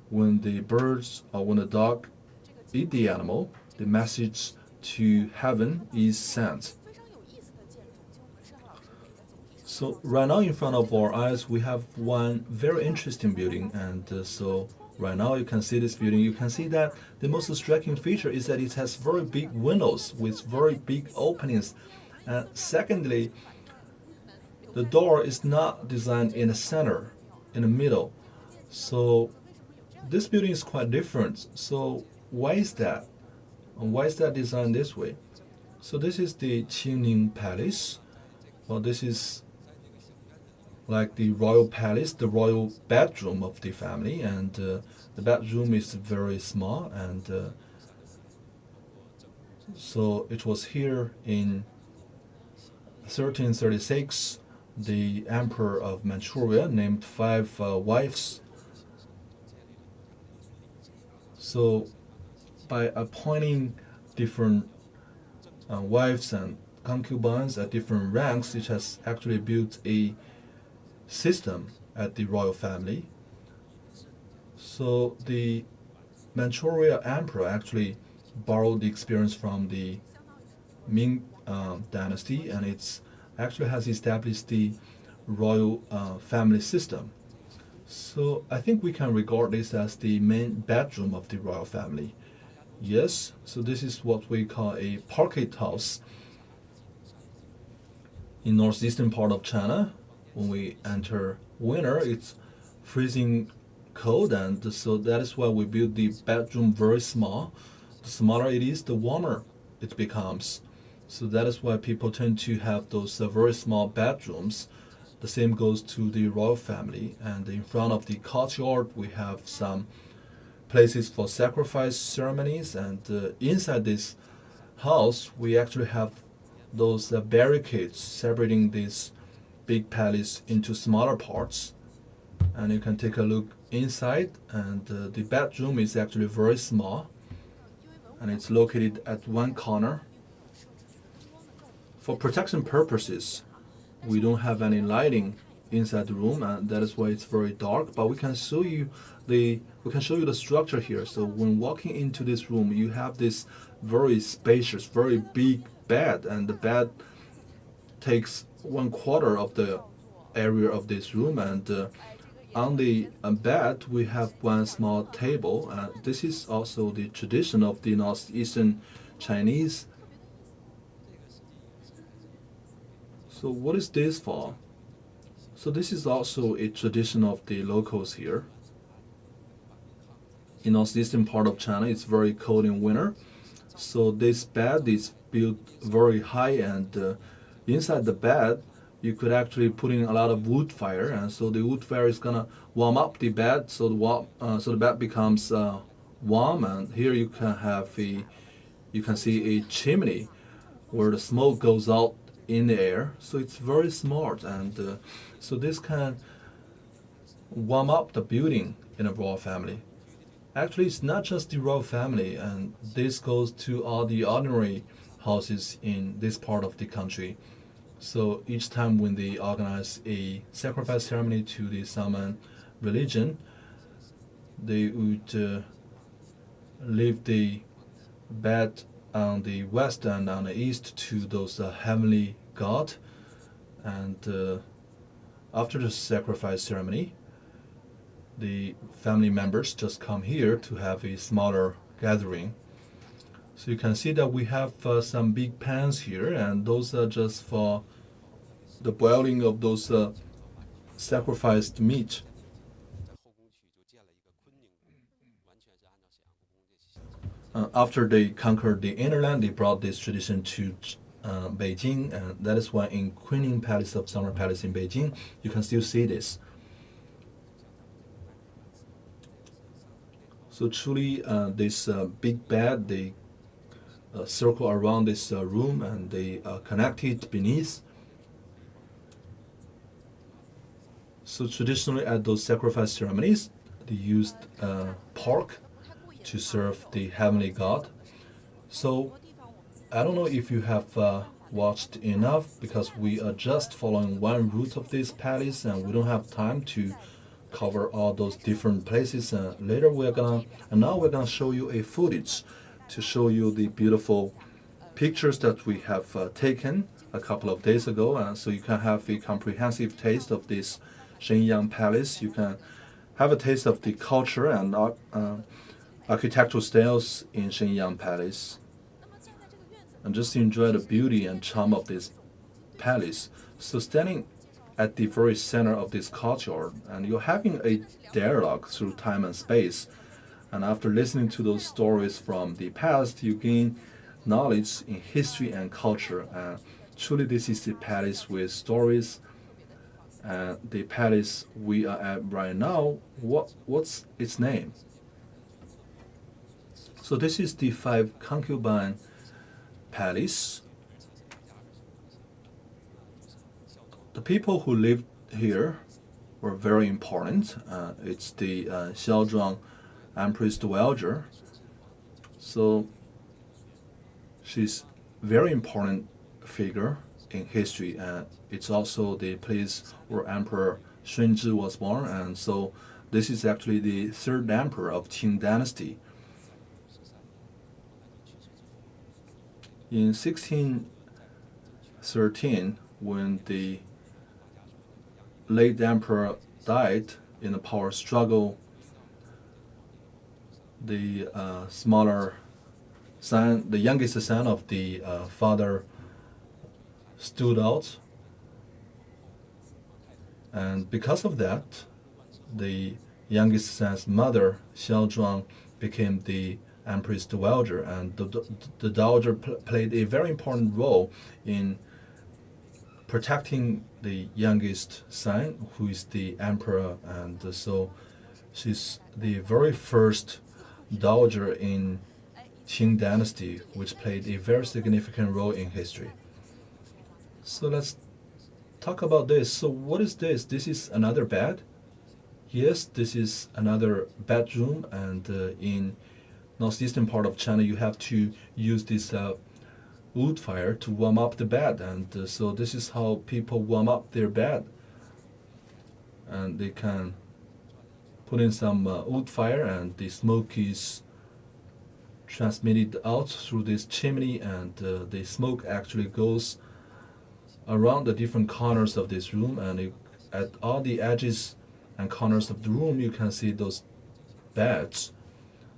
when the birds or when the dog eat the animal, the message to heaven is sent. So right now in front of our eyes, we have one very interesting building. And so right now you can see this building. You can see that the most striking feature is that it has very big windows with very big openings. And secondly, the door is not designed in the center, in the middle. So this building is quite different. So why is that? And why is that designed this way? So this is the Qingning Palace. Well, this is like the royal palace, the royal bedroom of the family, and the bedroom is very small. And so it was here in 1336. The emperor of Manchuria named 5 wives. So by appointing different wives and concubines at different ranks, it has actually built a system at the royal family. So the Manchuria emperor actually borrowed the experience from the Ming dynasty, and it's actually has established the royal family system. So I think we can regard this as the main bedroom of the royal family. Yes, so this is what we call a parquet house. In northeastern part of China, when we enter winter, it's freezing cold, and so that is why we build the bedroom very small. The smaller it is, the warmer it becomes. So that is why people tend to have those very small bedrooms. The same goes to the royal family. And in front of the courtyard, we have some places for sacrifice ceremonies. And inside this house, we actually have those barricades separating this big palace into smaller parts. And you can take a look inside, and the bedroom is actually very small, and it's located at one corner. For protection purposes, we don't have any lighting inside the room, and that is why it's very dark. But we can show you the structure here. So when walking into this room, you have this very spacious, very big bed, and the bed takes 1/4 of the area of this room. And on the bed, we have one small table. This is also the tradition of the northeastern Chinese. So what is this for? So this is also a tradition of the locals here. In northeastern part of China, it's very cold in winter. So this bed is built very high, and inside the bed, you could actually put in a lot of wood fire, and so the wood fire is gonna warm up the bed, so the bed becomes warm. And here you can see a chimney where the smoke goes out in the air. So it's very smart, and so this can warm up the building in a royal family. Actually, it's not just the royal family, and this goes to all the ordinary houses in this part of the country. So each time when they organize a sacrifice ceremony to the Saman religion, they would leave the bed on the west and on the east to those heavenly god. And after the sacrifice ceremony, the family members just come here to have a smaller gathering. So you can see that we have some big pans here, and those are just for the boiling of those sacrificed meat. After they conquered the inner land, they brought this tradition to Beijing, and that is why in Kunming Palace of Summer Palace in Beijing, you can still see this. So truly, this big bed, they circle around this room, and they connect it beneath. So traditionally at those sacrifice ceremonies, they used pork to serve the heavenly god. So I don't know if you have watched enough, because we are just following one route of this palace, and we don't have time to cover all those different places. Later now we're gonna show you a footage to show you the beautiful pictures that we have taken a couple of days ago, so you can have a comprehensive taste of this Shenyang Palace. You can have a taste of the culture and architectural styles in Shenyang Palace, and just enjoy the beauty and charm of this palace. So standing at the very center of this courtyard, and you're having a dialogue through time and space. And after listening to those stories from the past, you gain knowledge in history and culture. And truly, this is the palace with stories. And the palace we are at right now, what's its name? So this is the Five Concubine Palace. The people who lived here were very important. It's the Xiaozhuang Empress Dowager. So she's very important figure in history, and it's also the place where Emperor Shunzhi was born, and so this is actually the third emperor of Qing dynasty. In 1613, when the late emperor died in a power struggle, the smaller son, the youngest son of the father, stood out, and because of that, the youngest son's mother, Xiaozhuang, became the Empress Dowager, and the Dowager played a very important role in protecting the youngest son, who is the emperor, and so she's the very first dowager in Qing dynasty, which played a very significant role in history. So let's talk about this. So what is this? This is another bed? Yes, this is another bedroom, and in northeastern part of China, you have to use this wood fire to warm up the bed, and so this is how people warm up their bed. And they can put in some wood fire, and the smoke is transmitted out through this chimney, and the smoke actually goes around the different corners of this room, and at all the edges and corners of the room you can see those beds.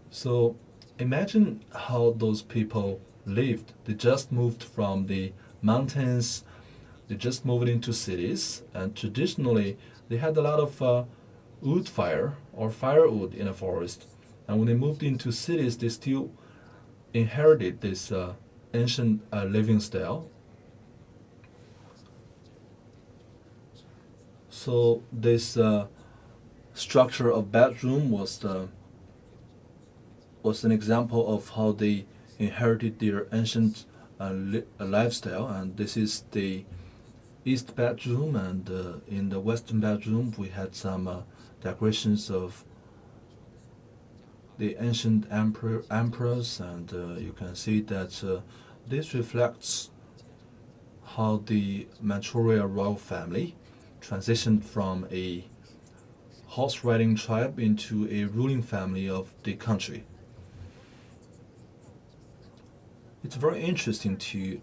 So imagine how those people lived. They just moved from the mountains, they just moved into cities, and traditionally they had a lot of wood fire or firewood in a forest, and when they moved into cities they still inherited this ancient living style. So this structure of bedroom was an example of how they inherited their ancient lifestyle. And this is the east bedroom, and in the western bedroom we had some decorations of the ancient emperors, and you can see that this reflects how the Manchuria royal family transitioned from a horse riding tribe into a ruling family of the country. It's very interesting to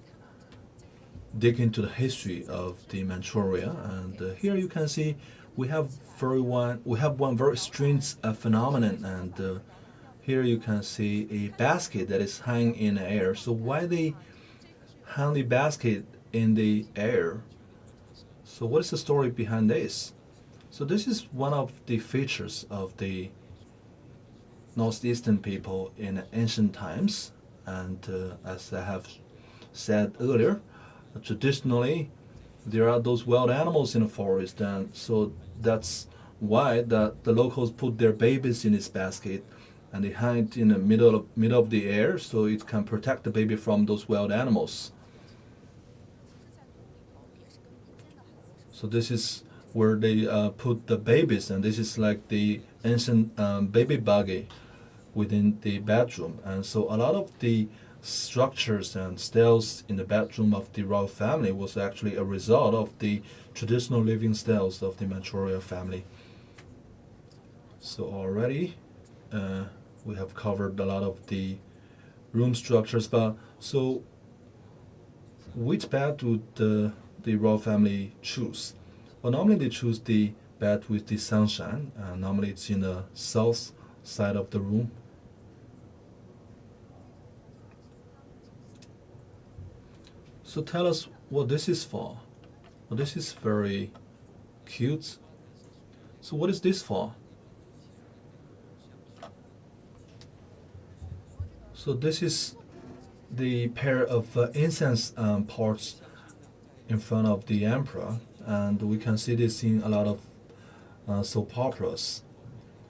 dig into the history of the Manchuria, and here you can see we have one very strange phenomenon, and here you can see a basket that is hanging in the air. So why they hang the basket in the air? So what is the story behind this? So this is one of the features of the northeastern people in ancient times, and as I have said earlier, traditionally there are those wild animals in the forest, and so that's why the locals put their babies in this basket and they hang it in the middle of the air so it can protect the baby from those wild animals. So this is where they put the babies, and this is like the ancient baby buggy within the bedroom. And so a lot of the structures and styles in the bedroom of the royal family was actually a result of the traditional living styles of the Manchuria family. So already we have covered a lot of the room structures, but so which bed would the royal family choose? Well, normally they choose the bed with the sunshine. Normally it's in the south side of the room. So tell us what this is for. Well, this is very cute. So what is this for? So this is the pair of incense pots in front of the emperor, and we can see this in a lot of soap operas.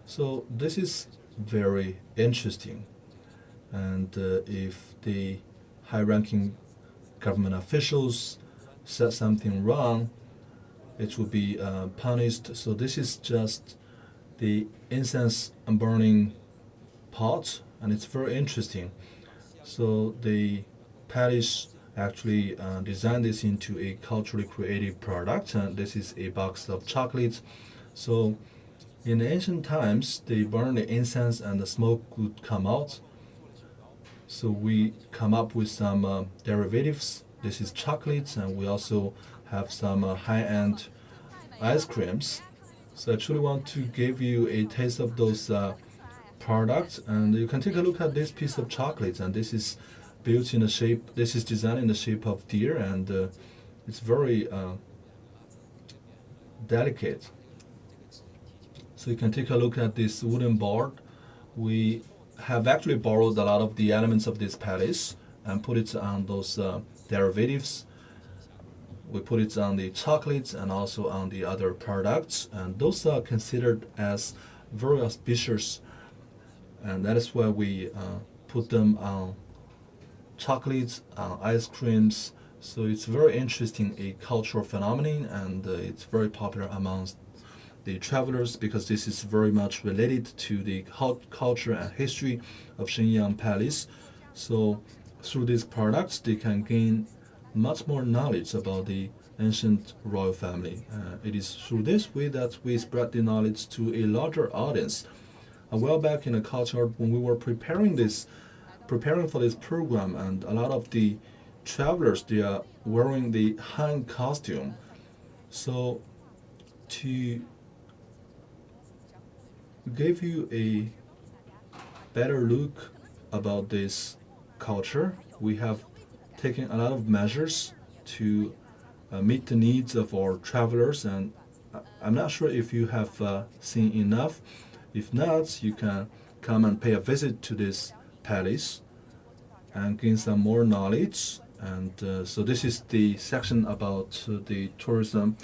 So this is very interesting, and if the high-ranking government officials said something wrong, it would be punished. So this is just the incense burning pot, and it's very interesting. So the palace actually designed this into a culturally creative product, and this is a box of chocolates. So in ancient times they burned the incense and the smoke would come out. So we come up with some derivatives. This is chocolates, and we also have some high-end ice creams. So I truly want to give you a taste of those products, and you can take a look at this piece of chocolate, and this is built in the shape, this is designed in the shape of deer, and it's very delicate. So you can take a look at this wooden board. We have actually borrowed a lot of the elements of this palace and put it on those derivatives. We put it on the chocolates and also on the other products, and those are considered as very auspicious, and that is why we put them on chocolates, ice creams. So it's very interesting, a cultural phenomenon, and it's very popular amongst the travelers because this is very much related to the culture and history of Shenyang Palace. So through these products they can gain much more knowledge about the ancient royal family. It is through this way that we spread the knowledge to a larger audience. A while back in the culture, when we were preparing for this program, and a lot of the travelers, they are wearing the Han costume. So to give you a better look about this culture, we have taken a lot of measures to meet the needs of our travelers, and I'm not sure if you have seen enough. If not, you can come and pay a visit to this palace and gain some more knowledge. And so this is the section about the tourism.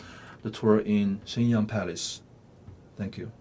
the tour in Shenyang Palace. Thank you.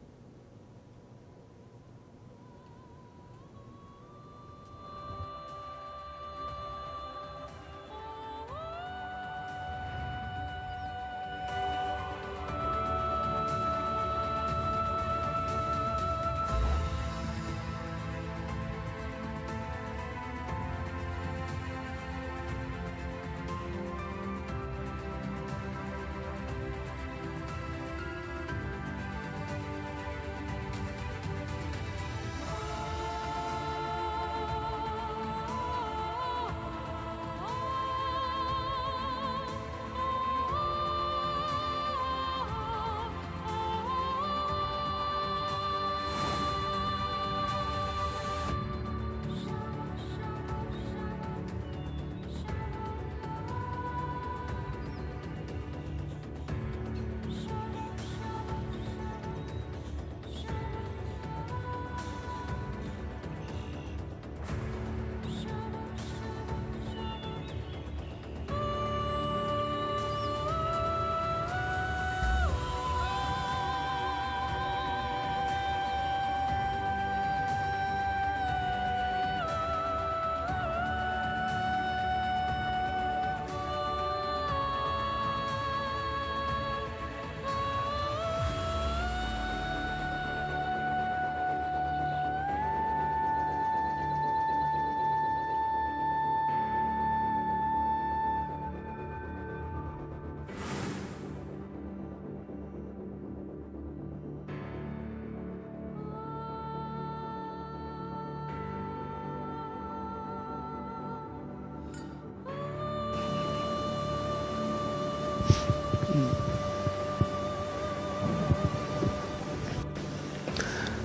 Mm.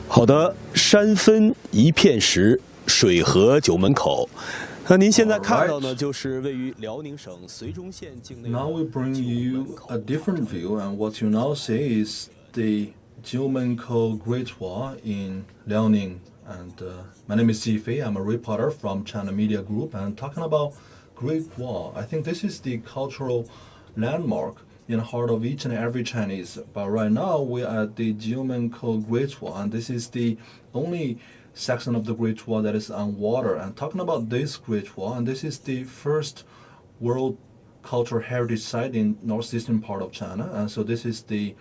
好的，山分一片石，水河九门口。那您现在看到呢，就是位于辽宁省绥中县境内。Now we bring you a different view, and what you now see is the Jiumenkou Great Wall in Liaoning. And my name is Ji Fei. I'm a reporter from China Media Group, and talking about Great Wall. I think this is the cultural landmark in the heart of each and every Chinese. But right now we are at the Jiumenkou Great Wall, and this is the only section of the Great Wall that is on water. And talking about this Great Wall, and this is the first World Cultural Heritage Site in northeastern part of China. And so this is the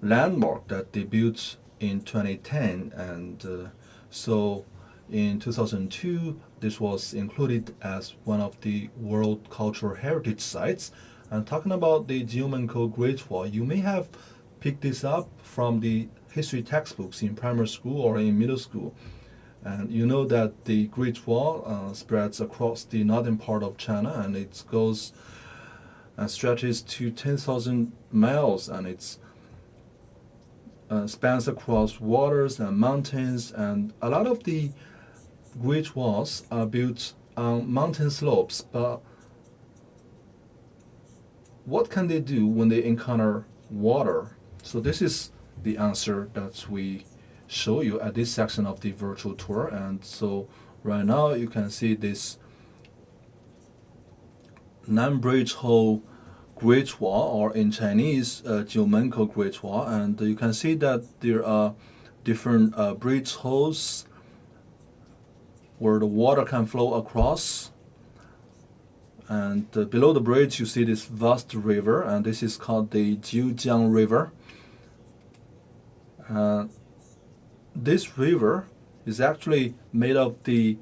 landmark that they built in 2010, and so in 2002 this was included as one of the World Cultural Heritage Sites. And talking about the Jiumenkou Great Wall, you may have picked this up from the history textbooks in primary school or in middle school. And you know that the Great Wall spreads across the northern part of China, and it goes and stretches to 10,000 miles, and it's spans across waters and mountains, and a lot of the Great Walls are built on mountain slopes. But what can they do when they encounter water? So this is the answer that we show you at this section of the virtual tour. And so right now you can see this 9-bridge hole Great Wall, or in Chinese, Jiumenkou Great Wall, and you can see that there are different bridge holes where the water can flow across. And below the bridge you see this vast river, and this is called the Jiujiang River. This river is actually made of the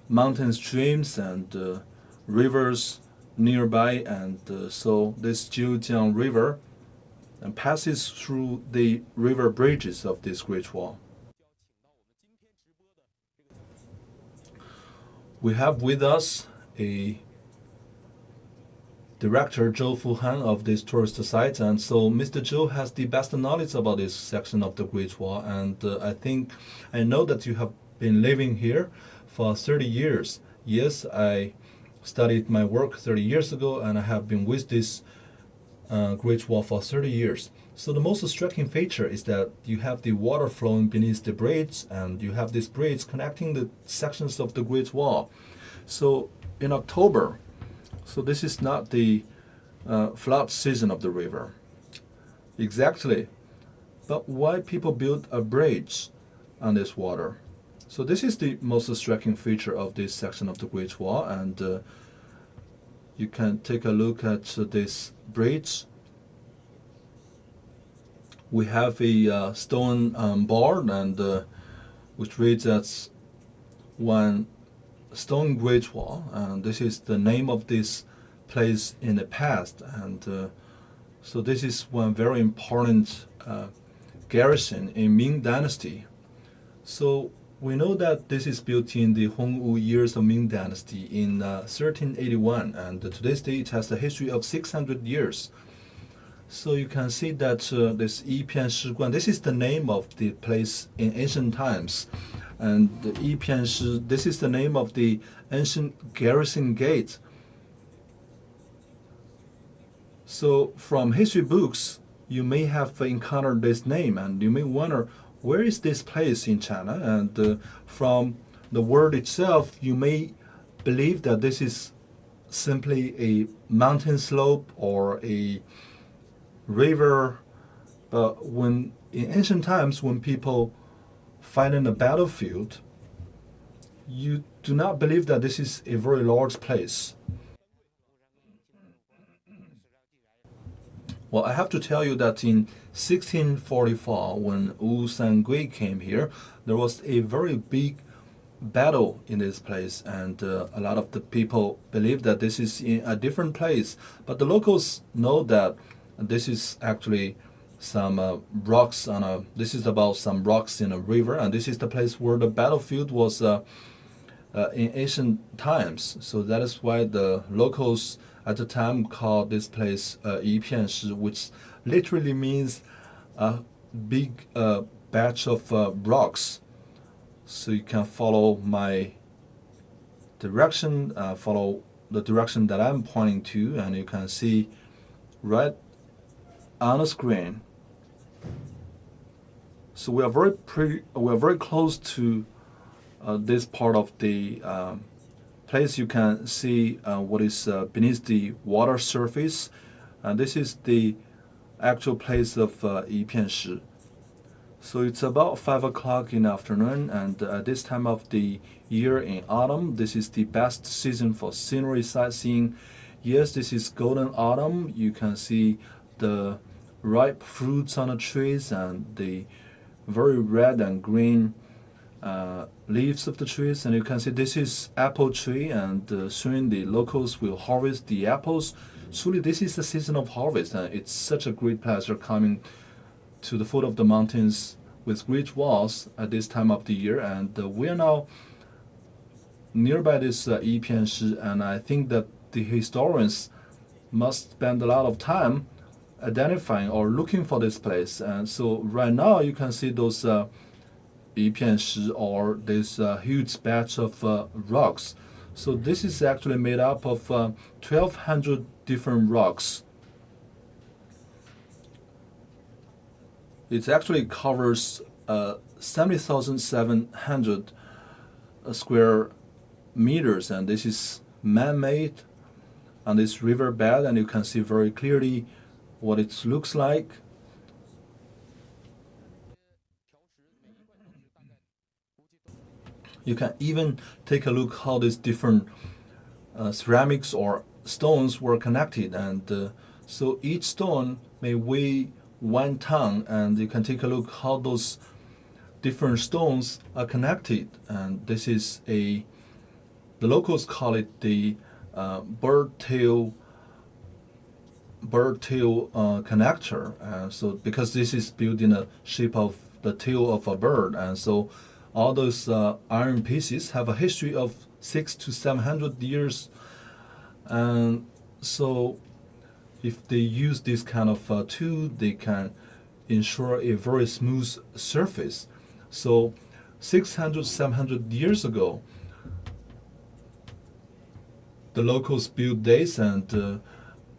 mountain streams and rivers nearby, and so this Jiujiang River and passes through the river bridges of this Great Wall. We have with us a director, Zhou Fuhan, of this tourist site, and so Mr. Zhou has the best knowledge about this section of the Great Wall, and I know that you have been living here for 30 years. Yes, I studied my work 30 years ago, and I have been with this Great Wall for 30 years. So the most striking feature is that you have the water flowing beneath the bridge, and you have this bridge connecting the sections of the Great Wall. So in October, so this is not the flood season of the river. Exactly. But why people build a bridge on this water? So this is the most striking feature of this section of the Great Wall, and you can take a look at this bridge. We have a stone board, and which reads as one stone Great Wall, and this is the name of this place in the past, and so this is one very important garrison in Ming Dynasty. So we know that this is built in the Hongwu years of Ming Dynasty in 1381, and to this day it has a history of 600 years. So you can see that this Yipian Shiguan, this is the name of the place in ancient times, and the Yipian Shi, this is the name of the ancient garrison gate. So from history books, you may have encountered this name, and you may wonder, where is this place in China? And from the word itself, you may believe that this is simply a mountain slope or a river. But when in ancient times, when people fight in a battlefield, you do not believe that this is a very large place. Well, I have to tell you that in 1644, when Wu Sangui came here, there was a very big battle in this place, and a lot of the people believe that this is in a different place. But the locals know that this is actually some rocks on a. This is about some rocks in a river, and this is the place where the battlefield was in ancient times. So that is why the locals at the time called this place Yipian Shi, which literally means a big batch of rocks. So you can follow my direction, follow the direction that I'm pointing to, and you can see right on the screen. So we are very close to this part of the place. You can see what is beneath the water surface, and this is the actual place of Yipian Shi. So it's about 5 o'clock in the afternoon, and at this time of the year in autumn, this is the best season for scenery sightseeing. Yes, this is golden autumn. You can see the ripe fruits on the trees and the very red and green leaves of the trees, and you can see this is apple tree, and soon the locals will harvest the apples. Truly, this is the season of harvest, and it's such a great pleasure coming to the foot of the mountains with great walls at this time of the year. And we are now nearby this Yipian Shi, and I think that the historians must spend a lot of time identifying or looking for this place. And so right now you can see those Yipian Shi, or this huge batch of rocks. So this is actually made up of 1,200 different rocks. It actually covers 70,700 square meters, and this is man-made on this riverbed, and you can see very clearly what it looks like. You can even take a look how these different ceramics or stones were connected, and so each stone may weigh 1 ton, and you can take a look how those different stones are connected. And this is the locals call it the bird tail connector. So because this is built in the shape of the tail of a bird, and so all those iron pieces have a history of 600 to 700 years, and so if they use this kind of tool, they can ensure a very smooth surface. So 600, 700 years ago, the locals built this, and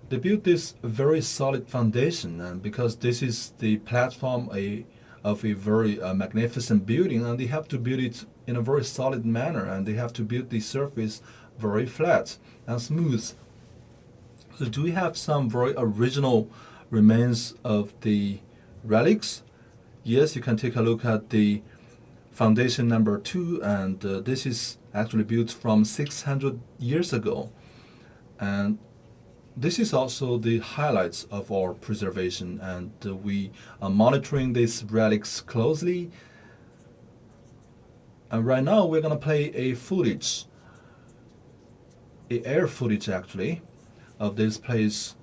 they built this very solid foundation, and because this is the platform of a very magnificent building, and they have to build it in a very solid manner, and they have to build the surface very flat and smooth. So do we have some very original remains of the relics? Yes, you can take a look at the foundation number 2, and this is actually built from 600 years ago. And this is also the highlights of our preservation, and we are monitoring these relics closely. And right now we're going to play air footage actually, of this place.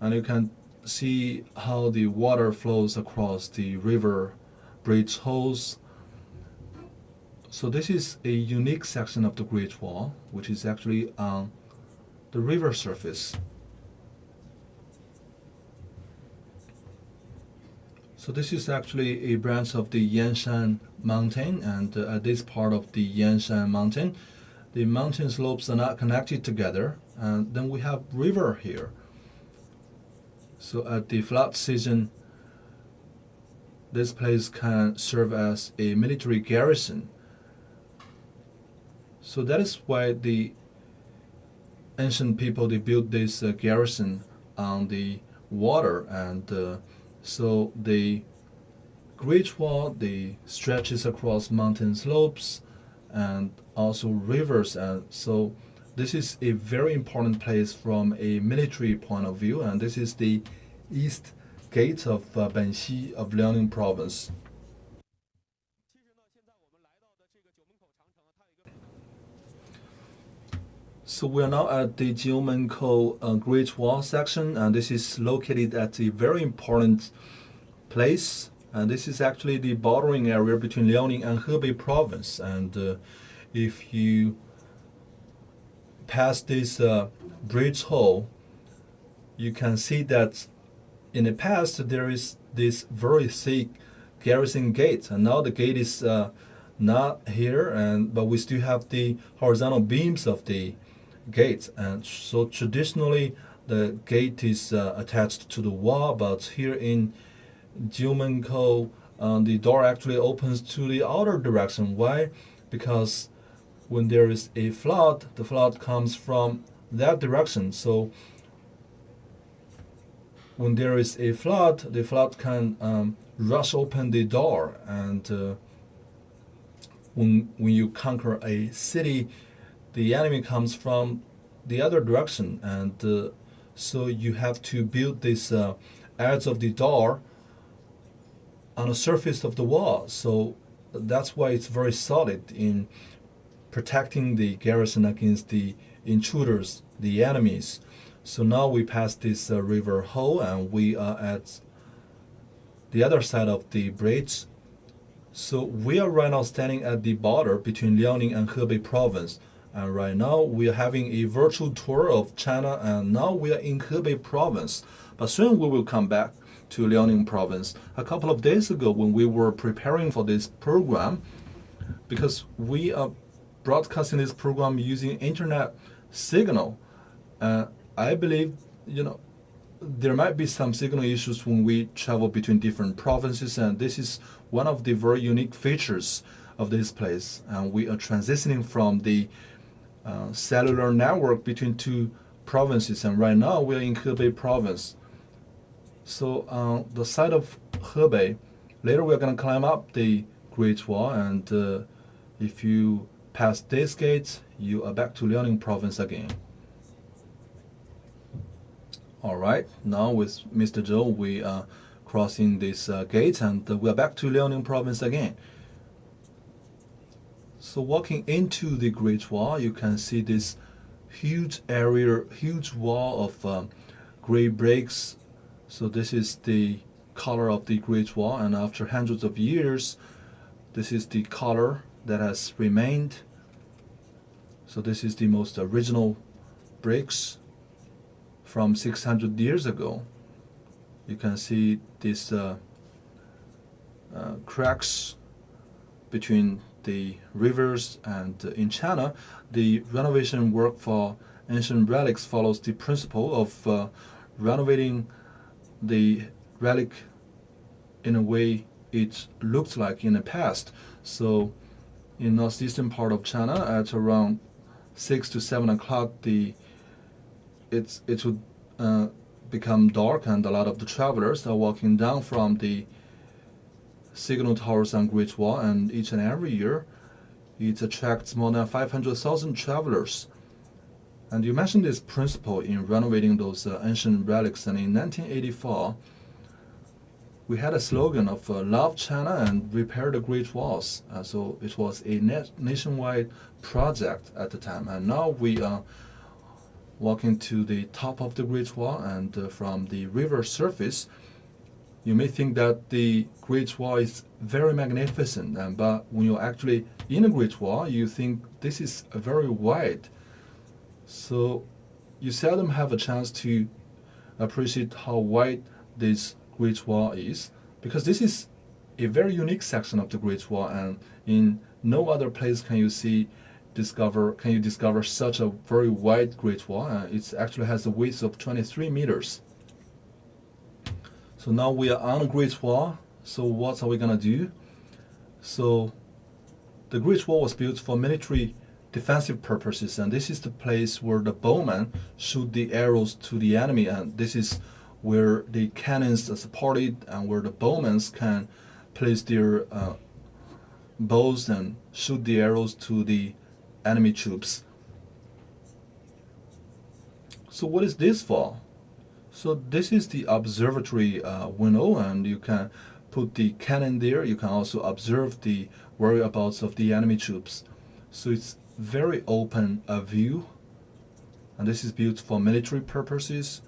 And you can see how the water flows across the river bridge holes. So this is a unique section of the Great Wall, which is actually on the river surface. So this is actually a branch of the Yanshan mountain, and at this part of the Yanshan mountain, the mountain slopes are not connected together, and then we have river here. So at the flood season, this place can serve as a military garrison. So that is why the ancient people, they built this garrison on the water, and so the Great Wall, they stretches across mountain slopes and also rivers, and so this is a very important place from a military point of view, and this is the east gate of Benxi of Liaoning province. So we are now at the Jiumenkou Great Wall section, and this is located at a very important place. And this is actually the bordering area between Liaoning and Hebei province. And if you pass this bridge hole, you can see that in the past there is this very thick garrison gate, and now the gate is not here, but we still have the horizontal beams of the gate. And so traditionally the gate is attached to the wall, but here in Jiumenkou, the door actually opens to the outer direction. Why? Because when there is a flood, the flood comes from that direction. So when there is a flood, the flood can rush open the door. And when you conquer a city, the enemy comes from the other direction. And so you have to build this edge of the door on the surface of the wall. So that's why it's very solid in protecting the garrison against the intruders, the enemies. So now we pass this river hole, and we are at the other side of the bridge. So we are right now standing at the border between Liaoning and Hebei province. And right now we are having a virtual tour of China, and now we are in Hebei province. But soon we will come back to Liaoning province. A couple of days ago, when we were preparing for this program, because we are broadcasting this program using internet signal, I believe, there might be some signal issues when we travel between different provinces, and this is one of the very unique features of this place. And we are transitioning from the cellular network between two provinces, and right now we are in Hebei province. So on the side of Hebei, later we're going to climb up the Great Wall, and if you pass this gate, you are back to Liaoning province again. Alright, now with Mr. Zhou, we are crossing this gate, and we are back to Liaoning province again. So walking into the Great Wall, you can see this huge area, huge wall of gray bricks. So this is the color of the Great Wall, and after hundreds of years, this is the color that has remained. So this is the most original bricks from 600 years ago. You can see these cracks between the rivers, and in China, the renovation work for ancient relics follows the principle of renovating the relic in a way it looked like in the past. So in northeastern part of China, at around 6 to 7 o'clock, the it would become dark, and a lot of the travelers are walking down from the signal towers on Great Wall, and each and every year it attracts more than 500,000 travelers. And you mentioned this principle in renovating those ancient relics, and in 1984 we had a slogan of love China and repair the Great Walls. So it was a nationwide project at the time, and now we are walking to the top of the Great Wall, and from the river surface you may think that the Great Wall is very magnificent, but when you're actually in a Great Wall you think this is very wide. So you seldom have a chance to appreciate how wide this Great Wall is, because this is a very unique section of the Great Wall, and in no other place can you discover such a very wide Great Wall. It actually has a width of 23 meters. So now we are on a Great Wall. So what are we gonna do? So the Great Wall was built for military defensive purposes, and this is the place where the bowmen shoot the arrows to the enemy, and this is where the cannons are supported, and where the bowmen can place their bows and shoot the arrows to the enemy troops. So what is this for? So this is the observatory window, and you can put the cannon there. You can also observe the whereabouts of the enemy troops. So it's very open view, and this is built for military purposes.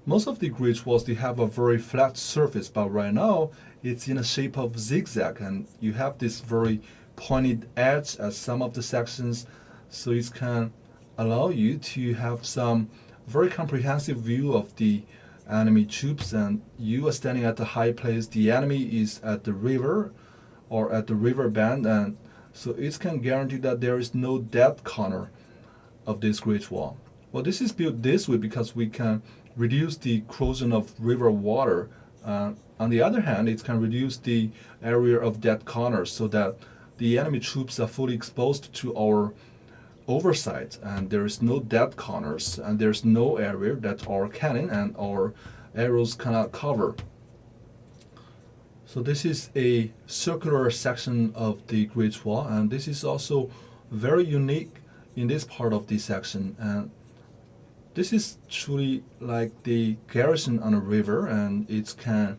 Most of the Great Walls, they have a very flat surface, but right now it's in a shape of zigzag, and you have this very pointed edge at some of the sections, so it can allow you to have some very comprehensive view of the enemy troops, and you are standing at the high place, the enemy is at the river or at the river bend, and so it can guarantee that there is no dead corner of this Great Wall. Well, this is built this way because we can reduce the corrosion of river water. On the other hand, it can reduce the area of dead corners so that the enemy troops are fully exposed to our oversight, and there is no dead corners, and there's no area that our cannon and our arrows cannot cover. So this is a circular section of the Great Wall, and this is also very unique in this part of the section. And this is truly like the garrison on a river, and it can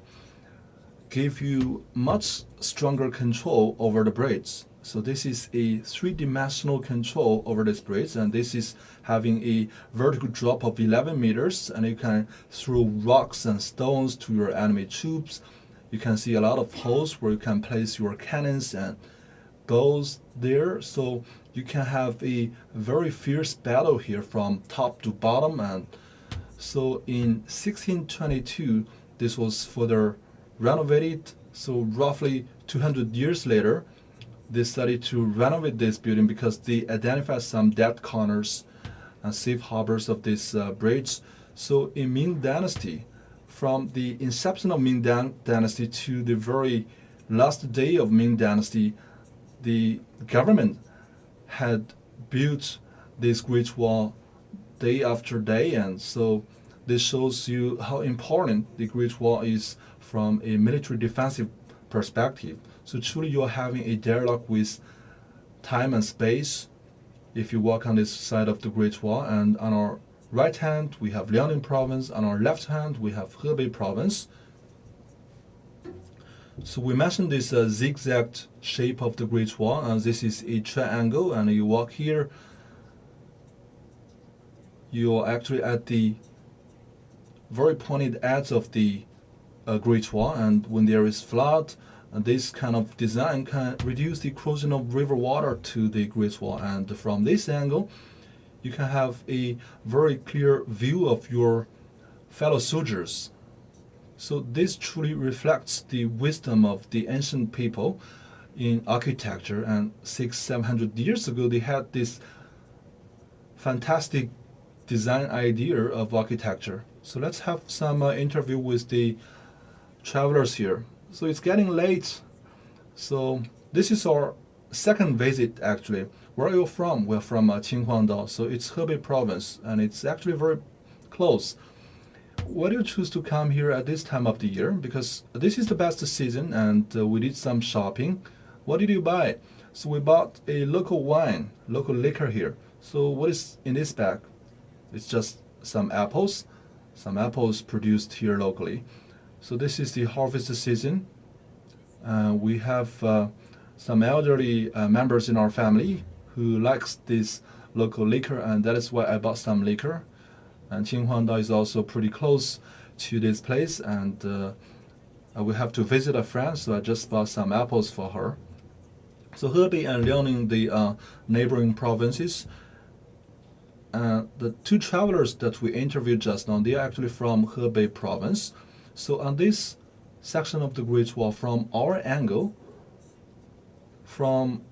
give you much stronger control over the bridge. So this is a three-dimensional control over this bridge, and this is having a vertical drop of 11 meters, and you can throw rocks and stones to your enemy troops. You can see a lot of holes where you can place your cannons and bows there, so you can have a very fierce battle here from top to bottom. And so in 1622 this was further renovated, so roughly 200 years later they started to renovate this building because they identified some dead corners and safe harbors of this bridge. So in Ming Dynasty, from the inception of Ming Dynasty to the very last day of Ming Dynasty, the government had built this Great Wall day after day, and so this shows you how important the Great Wall is from a military defensive perspective. So truly you are having a dialogue with time and space if you walk on this side of the Great Wall. And on our right hand we have Liaoning province, on our left hand we have Hebei province. So we mentioned this zigzag shape of the Great Wall, and this is a triangle, and you walk here, you're actually at the very pointed edge of the Great Wall, and when there is flood, this kind of design can reduce the corrosion of river water to the Great Wall, and from this angle you can have a very clear view of your fellow soldiers. So this truly reflects the wisdom of the ancient people in architecture, and 600-700 years ago they had this fantastic design idea of architecture. So let's have some interview with the travelers here. So it's getting late, so this is our second visit actually. Where are you from? We're from Qinhuangdao, so it's Hebei province, and it's actually very close. Why do you choose to come here at this time of the year? Because this is the best season, and we did some shopping. What did you buy? So we bought a local wine, local liquor here. So what is in this bag? It's just some apples produced here locally. So this is the harvest season. We have some elderly members in our family who likes this local liquor, and that is why I bought some liquor. And Qinhuangdao is also pretty close to this place, and we have to visit a friend, so I just bought some apples for her. So Hebei and Liaoning, the neighboring provinces, the two travelers that we interviewed just now, they are actually from Hebei province. So on this section of the Great Wall, from our angle, from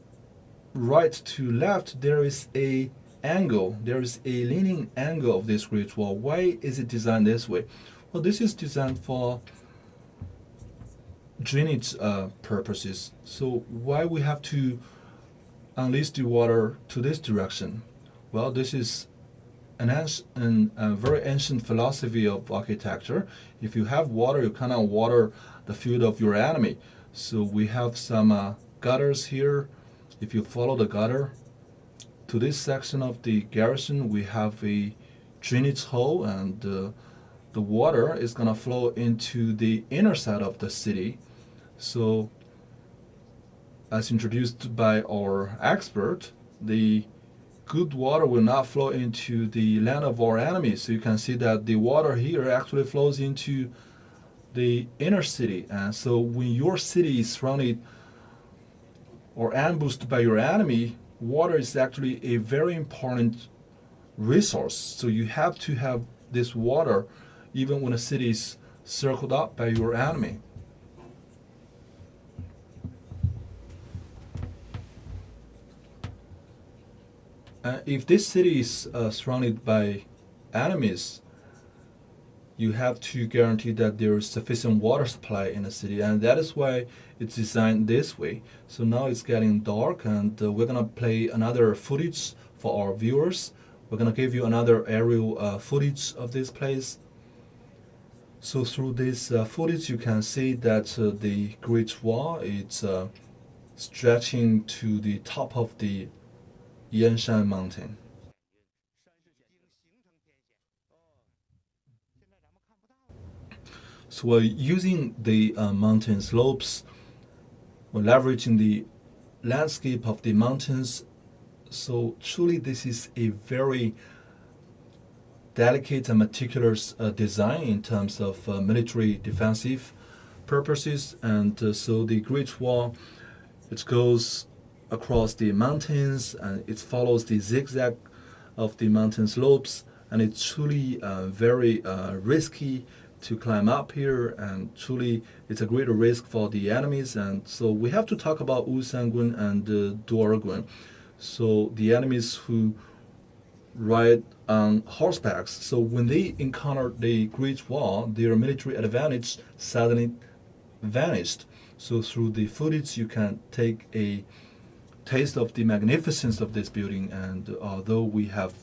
right to left, there is a leaning angle of this Great Wall. Why is it designed this way? Well, this is designed for drainage purposes. So why we have to unleash the water to this direction? Well, this is a very ancient philosophy of architecture. If you have water, you cannot water the field of your enemy. So we have some gutters here. If you follow the gutter to this section of the garrison, we have a drainage hole, and the water is going to flow into the inner side of the city. So as introduced by our expert, the good water will not flow into the land of our enemies. So you can see that the water here actually flows into the inner city. And so when your city is surrounded or ambushed by your enemy, water is actually a very important resource. So you have to have this water even when a city is circled up by your enemy. If this city is surrounded by enemies, you have to guarantee that there is sufficient water supply in the city, and that is why it's designed this way. So now it's getting dark, and we're gonna play another footage for our viewers. We're gonna give you another aerial footage of this place. So through this footage, you can see that the Great Wall is stretching to the top of the Yanshan mountain. So we're using the mountain slopes, we're leveraging the landscape of the mountains. So truly this is a very delicate and meticulous design in terms of military defensive purposes. And so the Great Wall, it goes across the mountains, and it follows the zigzag of the mountain slopes, and it's truly very risky to climb up here, and truly it's a greater risk for the enemies. And so we have to talk about Wusangun and Duergun. So the enemies who ride on horsebacks, so when they encounter the Great Wall, their military advantage suddenly vanished. So through the footage you can take a taste of the magnificence of this building. And although we have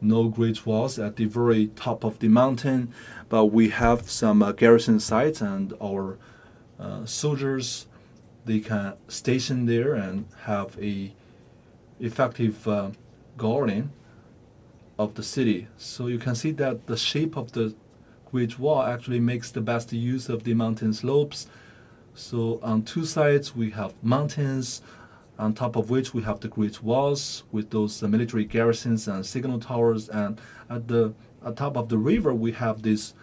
no great walls at the very top of the mountain, but we have some garrison sites, and our soldiers, they can station there and have a effective guarding of the city. So you can see that the shape of the Great Wall actually makes the best use of the mountain slopes. So on two sides we have mountains, on top of which we have the Great Walls with those military garrisons and signal towers, and at the top of the river we have this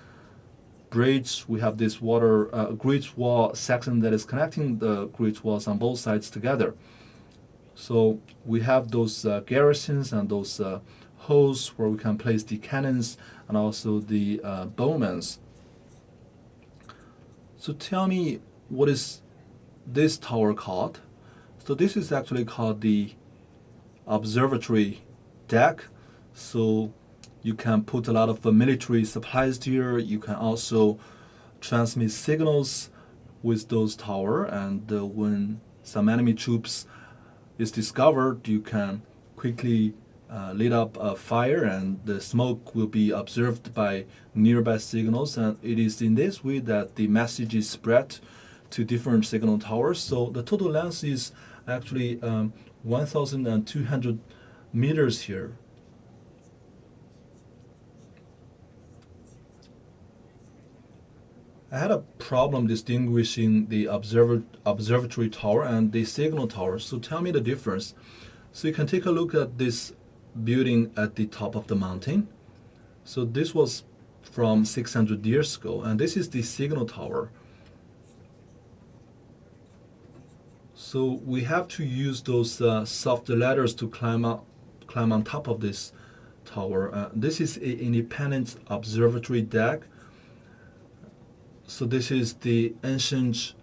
bridge, we have this water Great Wall section that is connecting the Great Walls on both sides together. So we have those garrisons and those holes where we can place the cannons and also the bowmen. So tell me, what is this tower called? So this is actually called the observatory deck. So you can put a lot of military supplies here. You can also transmit signals with those towers, and when some enemy troops is discovered, you can quickly lit up a fire, and the smoke will be observed by nearby signals, and it is in this way that the message is spread to different signal towers. So the total length is actually 1,200 meters here. I had a problem distinguishing the observatory tower and the signal tower. So tell me the difference. So you can take a look at this building at the top of the mountain. So this was from 600 years ago, and this is the signal tower. So we have to use those soft ladders to climb on top of this tower. This is an independent observatory deck. So this is the ancient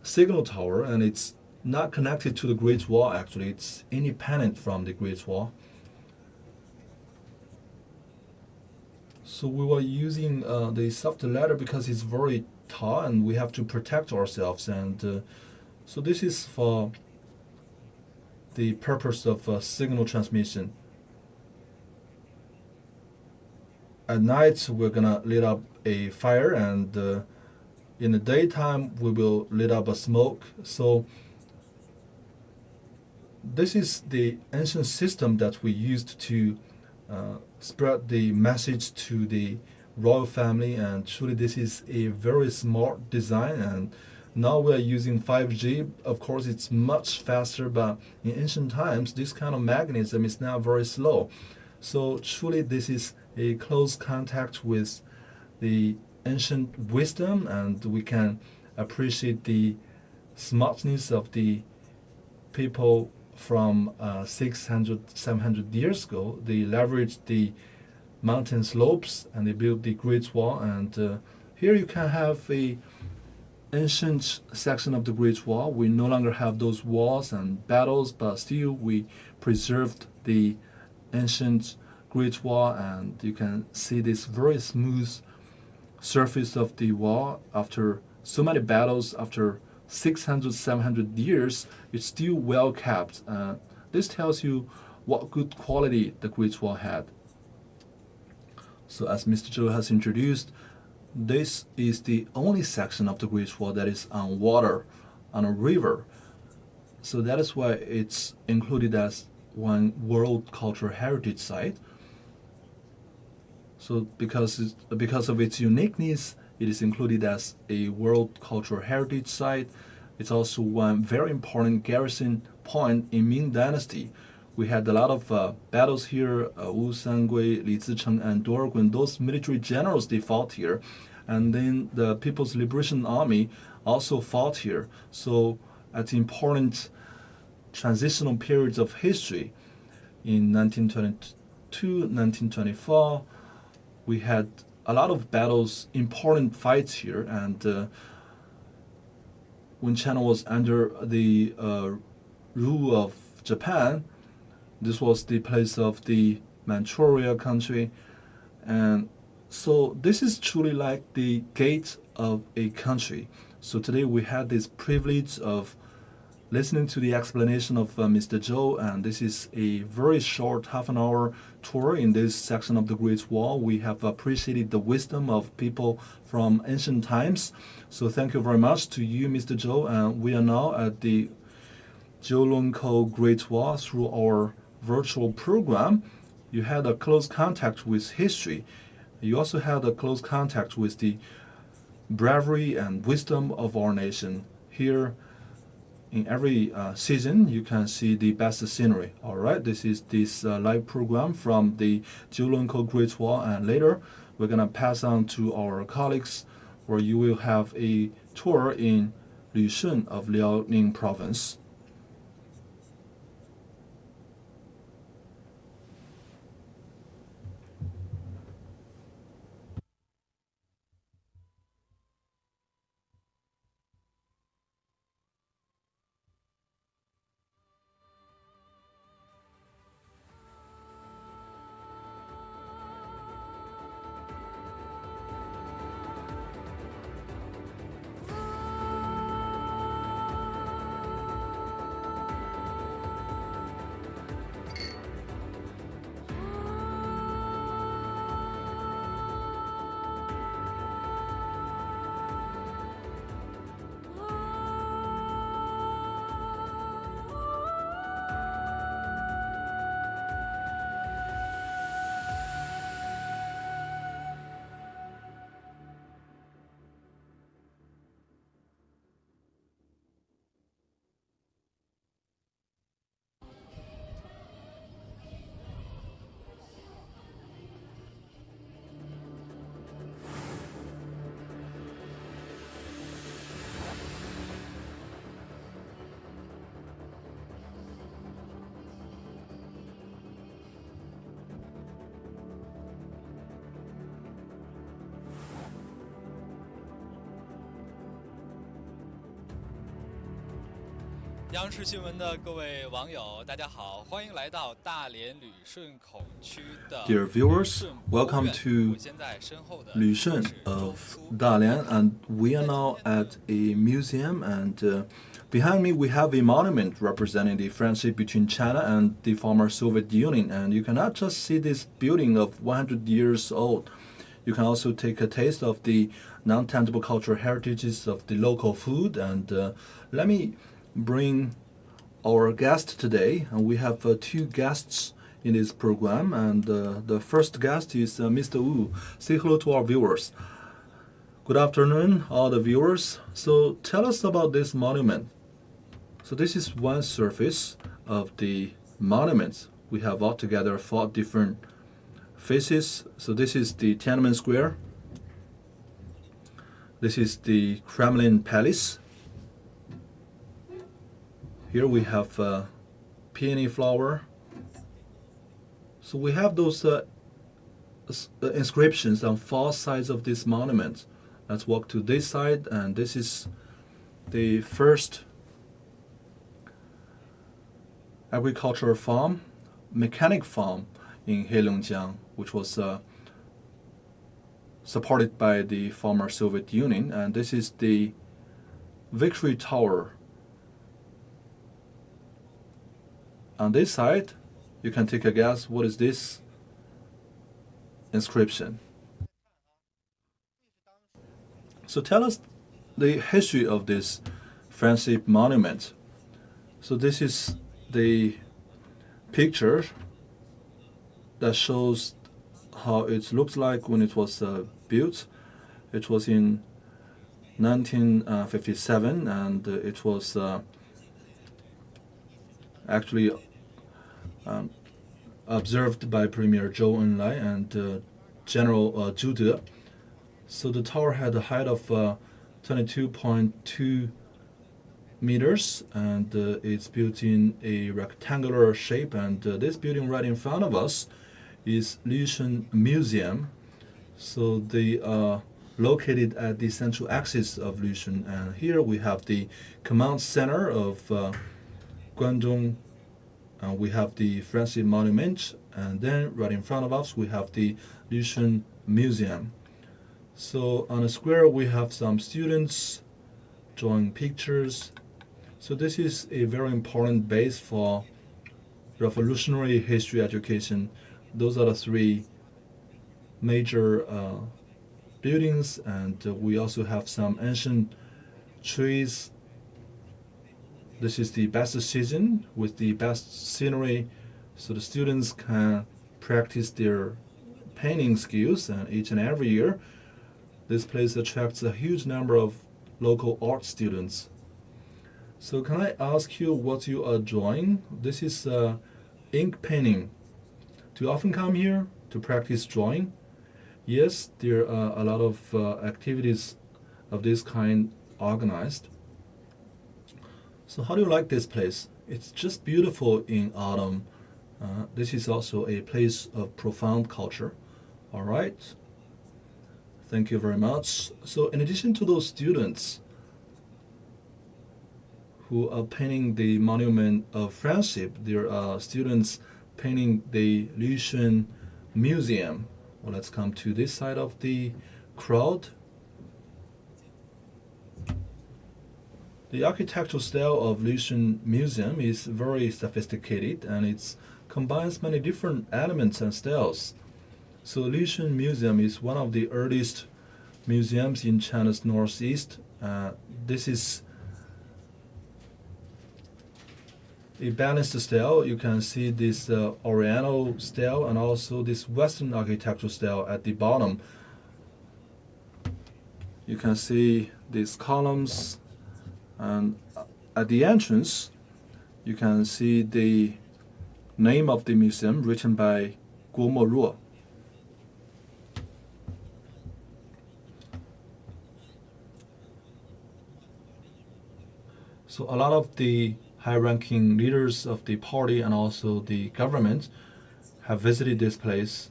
signal tower, and it's not connected to the Great Wall. Actually, it's independent from the Great Wall. So we were using the soft ladder because it's very tall and we have to protect ourselves. And so this is for the purpose of signal transmission. At night, we're gonna lit up a fire, and in the daytime, we will lit up a smoke. So this is the ancient system that we used to spread the message to the royal family, and truly this is a very smart design. And now we're using 5G. Of course, it's much faster, but in ancient times, this kind of mechanism is now very slow. So truly this is a close contact with the ancient wisdom, and we can appreciate the smartness of the people from 600, 700 years ago. They leveraged the mountain slopes and they built the Great Wall. And here you can have a ancient section of the Great Wall. We no longer have those walls and battles, but still we preserved the ancient Great Wall, and you can see this very smooth surface of the wall. After so many battles, after 600, 700 years, it's still well kept. This tells you what good quality the Great Wall had. So as Mr. Zhou has introduced, this is the only section of the Great Wall that is on water, on a river. So that is why it's included as one World Cultural Heritage Site. So because of its uniqueness, it is included as a World Cultural Heritage Site. It's also one very important garrison point in Ming Dynasty. We had a lot of battles here, Wu Sangui, Li Zicheng, and Dorgun. Those military generals, they fought here. And then the People's Liberation Army also fought here. So at important transitional periods of history, in 1922, 1924, we had a lot of battles, important fights here. And when China was under the rule of Japan, this was the place of the Manchuria country. And so this is truly like the gate of a country. So today we had this privilege of listening to the explanation of Mr. Zhou, and this is a very short half-an-hour tour in this section of the Great Wall. We have appreciated the wisdom of people from ancient times. So thank you very much to you, Mr. Zhou, and we are now at the Jiulongkou Great Wall through our virtual program. You had a close contact with history. You also had a close contact with the bravery and wisdom of our nation. Here, in every season, you can see the best scenery. All right, this is this live program from the Jiulongkou Great Wall, and later we're gonna pass on to our colleagues, where you will have a tour in Lushun of Liaoning province. 央视新闻的各位网友，大家好，欢迎来到大连旅顺口区的 Dear viewers, welcome to 现在身后的 Liaoning of Dalian, and we are now at a museum, and behind me we have a monument representing the friendship between China and the former Soviet Union, and you cannot just see this building of 100 years old. You can also take a taste of the non-tangible cultural heritages of the local food, and let me bring our guest today, and we have two guests in this program, and the first guest is Mr. Wu. Say hello to our viewers. Good afternoon, all the viewers. So tell us about this monument. So this is one surface of the monument. We have altogether 4 different faces. So this is the Tiananmen Square. This is the Kremlin Palace. Here we have peony flower. So we have those inscriptions on 4 sides of this monument. Let's walk to this side, and this is the first agricultural farm, mechanic farm in Heilongjiang, which was supported by the former Soviet Union, and this is the Victory Tower. On this side, you can take a guess, what is this inscription? So tell us the history of this friendship monument. So this is the picture that shows how it looks like when it was built. It was in 1957, and it was actually observed by Premier Zhou Enlai and General Zhu De. So the tower had a height of 22.2 meters, and it's built in a rectangular shape, and this building right in front of us is Liaoning Museum. So they are located at the central axis of Liaoning, and here we have the command center of Guangdong. We have the Friendship Monument, and then right in front of us we have the Liaoning Museum. So on the square we have some students drawing pictures. So this is a very important base for revolutionary history education. Those are the 3 major buildings, and we also have some ancient trees. This is the best season with the best scenery, so the students can practice their painting skills, and each and every year this place attracts a huge number of local art students. So can I ask you what you are drawing? This is ink painting. Do you often come here to practice drawing? Yes, there are a lot of activities of this kind organized. So how do you like this place? It's just beautiful in autumn. This is also a place of profound culture. All right. Thank you very much. So in addition to those students who are painting the monument of friendship, there are students painting the Liaoning Museum. Well, let's come to this side of the crowd. The architectural style of Liaoning Museum is very sophisticated, and it combines many different elements and styles. So Liaoning Museum is one of the earliest museums in China's northeast. This is a balanced style. You can see this Oriental style and also this Western architectural style at the bottom. You can see these columns, and at the entrance you can see the name of the museum written by Guo Moruo. So a lot of the high-ranking leaders of the party and also the government have visited this place.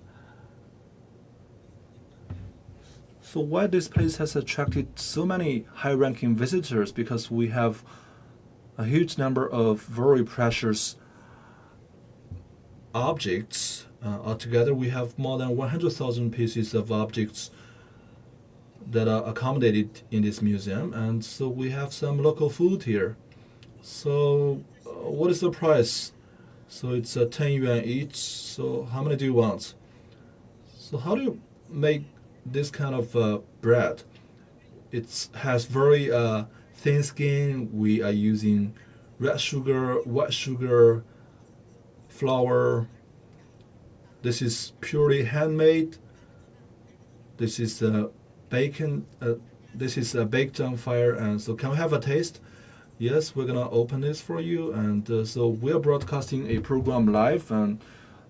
So why this place has attracted so many high-ranking visitors? Because we have a huge number of very precious objects. Altogether, we have more than 100,000 pieces of objects that are accommodated in this museum, and so we have some local food here. So, what is the price? So it's 10 yuan each. So how many do you want? So how do you make this kind of bread? It has very thin skin. We are using red sugar, white sugar, flour. This is purely handmade. This is bacon. This is baked on fire. And so can we have a taste? Yes, we're gonna open this for you. And so we're broadcasting a program live, and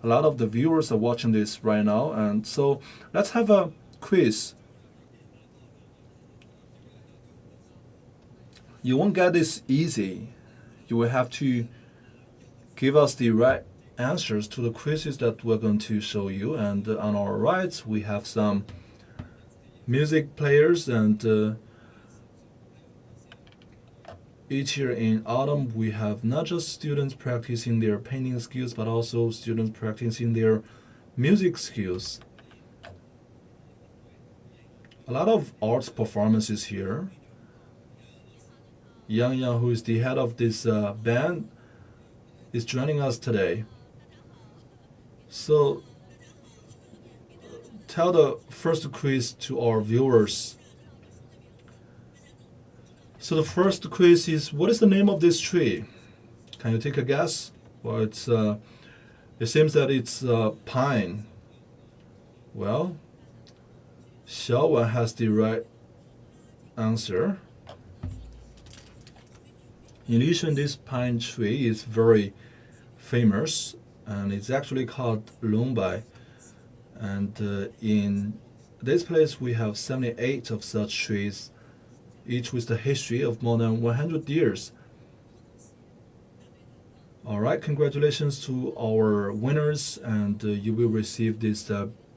a lot of the viewers are watching this right now. And so let's have a quiz. You won't get this easy. You will have to give us the right answers to the quizzes that we're going to show you. And on our right, we have some music players, and each year in autumn, we have not just students practicing their painting skills, but also students practicing their music skills. A lot of arts performances here. Yang Yang, who is the head of this band, is joining us today. So, tell the first quiz to our viewers. So the first quiz is, what is the name of this tree? Can you take a guess? Well, it seems that it's pine. Well, Xiaowan has the right answer. In Liaoning, this pine tree is very famous, and it's actually called Longbai. And in this place, we have 78 of such trees, each with the history of more than 100 years. All right, congratulations to our winners, and you will receive this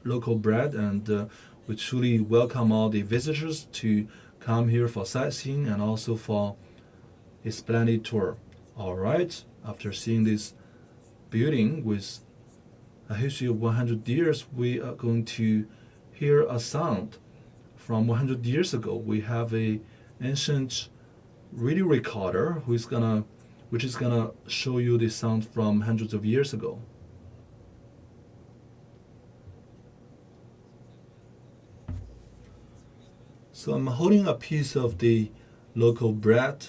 local bread, and we truly welcome all the visitors to come here for sightseeing and also for a splendid tour. All right, after seeing this building with a history of 100 years, we are going to hear a sound from 100 years ago. We have a ancient radio recorder which is gonna show you the sound from hundreds of years ago. So I'm holding a piece of the local bread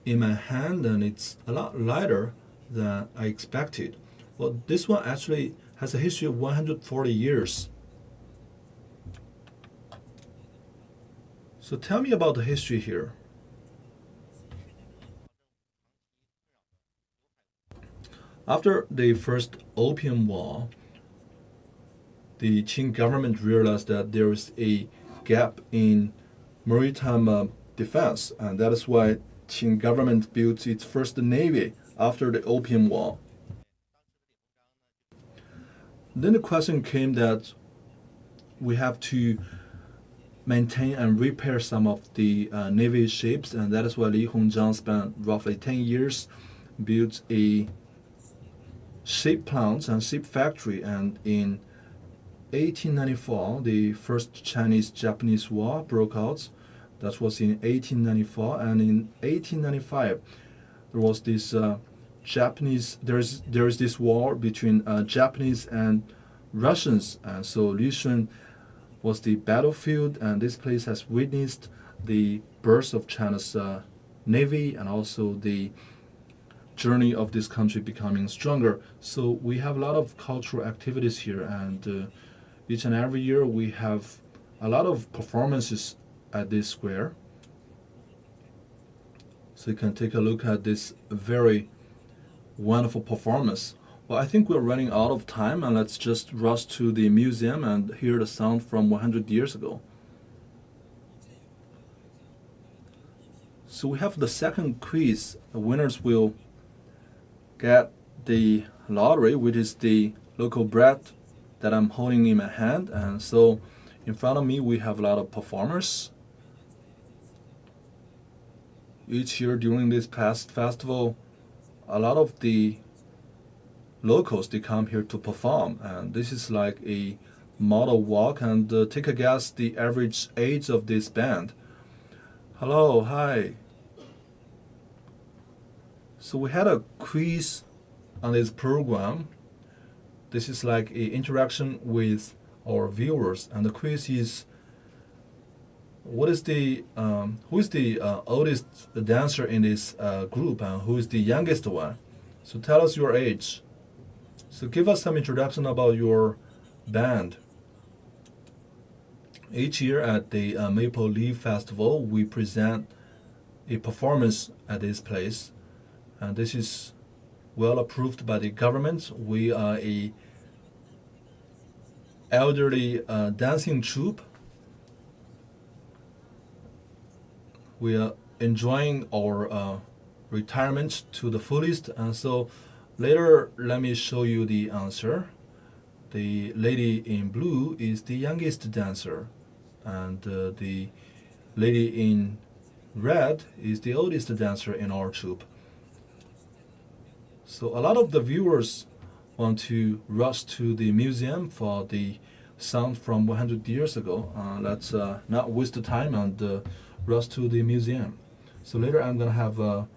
in my hand, and it's a lot lighter than I expected. Well, this one actually has a history of 140 years. So tell me about the history here. After the first Opium War, the Qing government realized that there is a gap in maritime defense, and that is why Qing government built its first navy after the Opium War. Then the question came that we have to maintain and repair some of the navy ships, and that is why Li Hongzhang spent roughly 10 years, built a ship plant and ship factory, and in 1894 the first Chinese-Japanese War broke out. That was in 1894, and in 1895 there was this there is this war between Japanese and Russians, and so Liaoning was the battlefield, and this place has witnessed the birth of China's navy and also the journey of this country becoming stronger. So we have a lot of cultural activities here, and each and every year we have a lot of performances at this square. So you can take a look at this very wonderful performance. Well, I think we're running out of time, and let's just rush to the museum and hear the sound from 100 years ago. So we have the second quiz. The winners will get the lottery, which is the local bread that I'm holding in my hand. And so in front of me we have a lot of performers. each year during this past festival, a lot of the locals, they come here to perform, and this is like a model walk. And take a guess the average age of this band. Hello, hi. So we had a quiz on this program. This is like a interaction with our viewers, and the quiz is, what is the who is the oldest dancer in this group, and who is the youngest one? So tell us your age. So give us some introduction about your band. Each year at the Maple Leaf Festival, we present a performance at this place, and this is well approved by the government. We are a elderly dancing troupe. We are enjoying our retirement to the fullest, and so later let me show you the answer. The lady in blue is the youngest dancer, and the lady in red is the oldest dancer in our troupe. So a lot of the viewers want to rush to the museum for the sound from 100 years ago. Let's not waste the time and rush to the museum. So later I'm gonna have a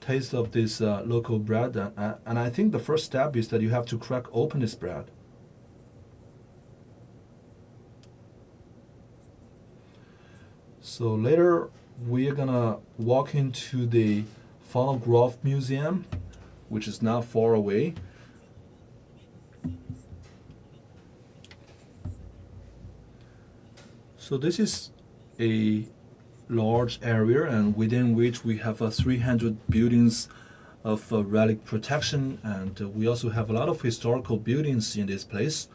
taste of this local bread, and I think the first step is that you have to crack open this bread. So later we're gonna walk into the phonograph museum, which is not far away. So this is a large area, and within which we have 300 buildings of relic protection, and we also have a lot of historical buildings in this place.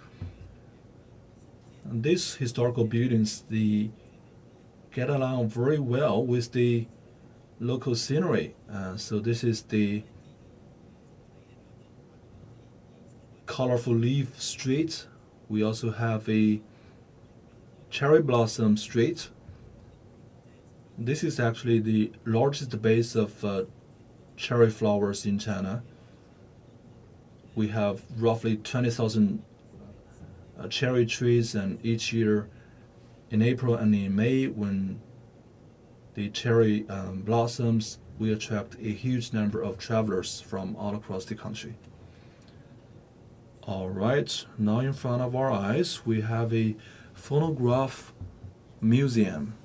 And these historical buildings, they get along very well with the local scenery. So this is the colorful leaf street. We also have a cherry blossom street. This is actually the largest base of cherry flowers in China. We have roughly 20,000 cherry trees, and each year in April and in May, when the cherry blossoms, we attract a huge number of travelers from all across the country. All right, now in front of our eyes, we have a phonograph museum.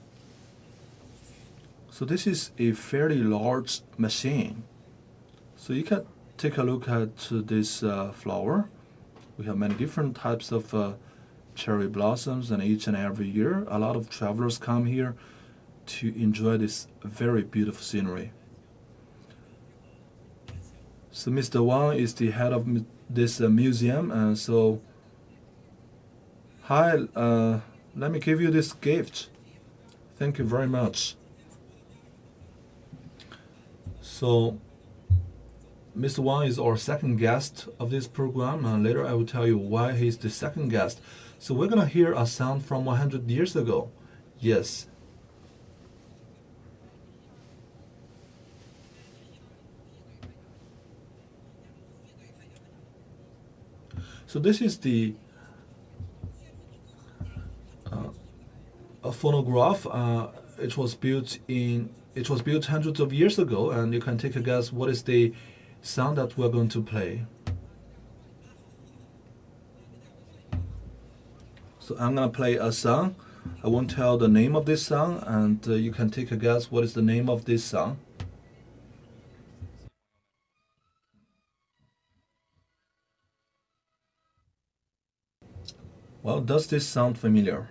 So this is a fairly large machine. So you can take a look at this flower. We have many different types of cherry blossoms, and each and every year a lot of travelers come here to enjoy this very beautiful scenery. So Mr. Wang is the head of this museum, and so hi, let me give you this gift. Thank you very much. So Mr. Wang is our second guest of this program, and later I will tell you why he's the second guest. So we're gonna hear a sound from 100 years ago. Yes. So this is the a phonograph. It was built hundreds of years ago, and you can take a guess what is the sound that we're going to play. So I'm gonna play a song. I won't tell the name of this song, and you can take a guess what is the name of this song. Well, does this sound familiar?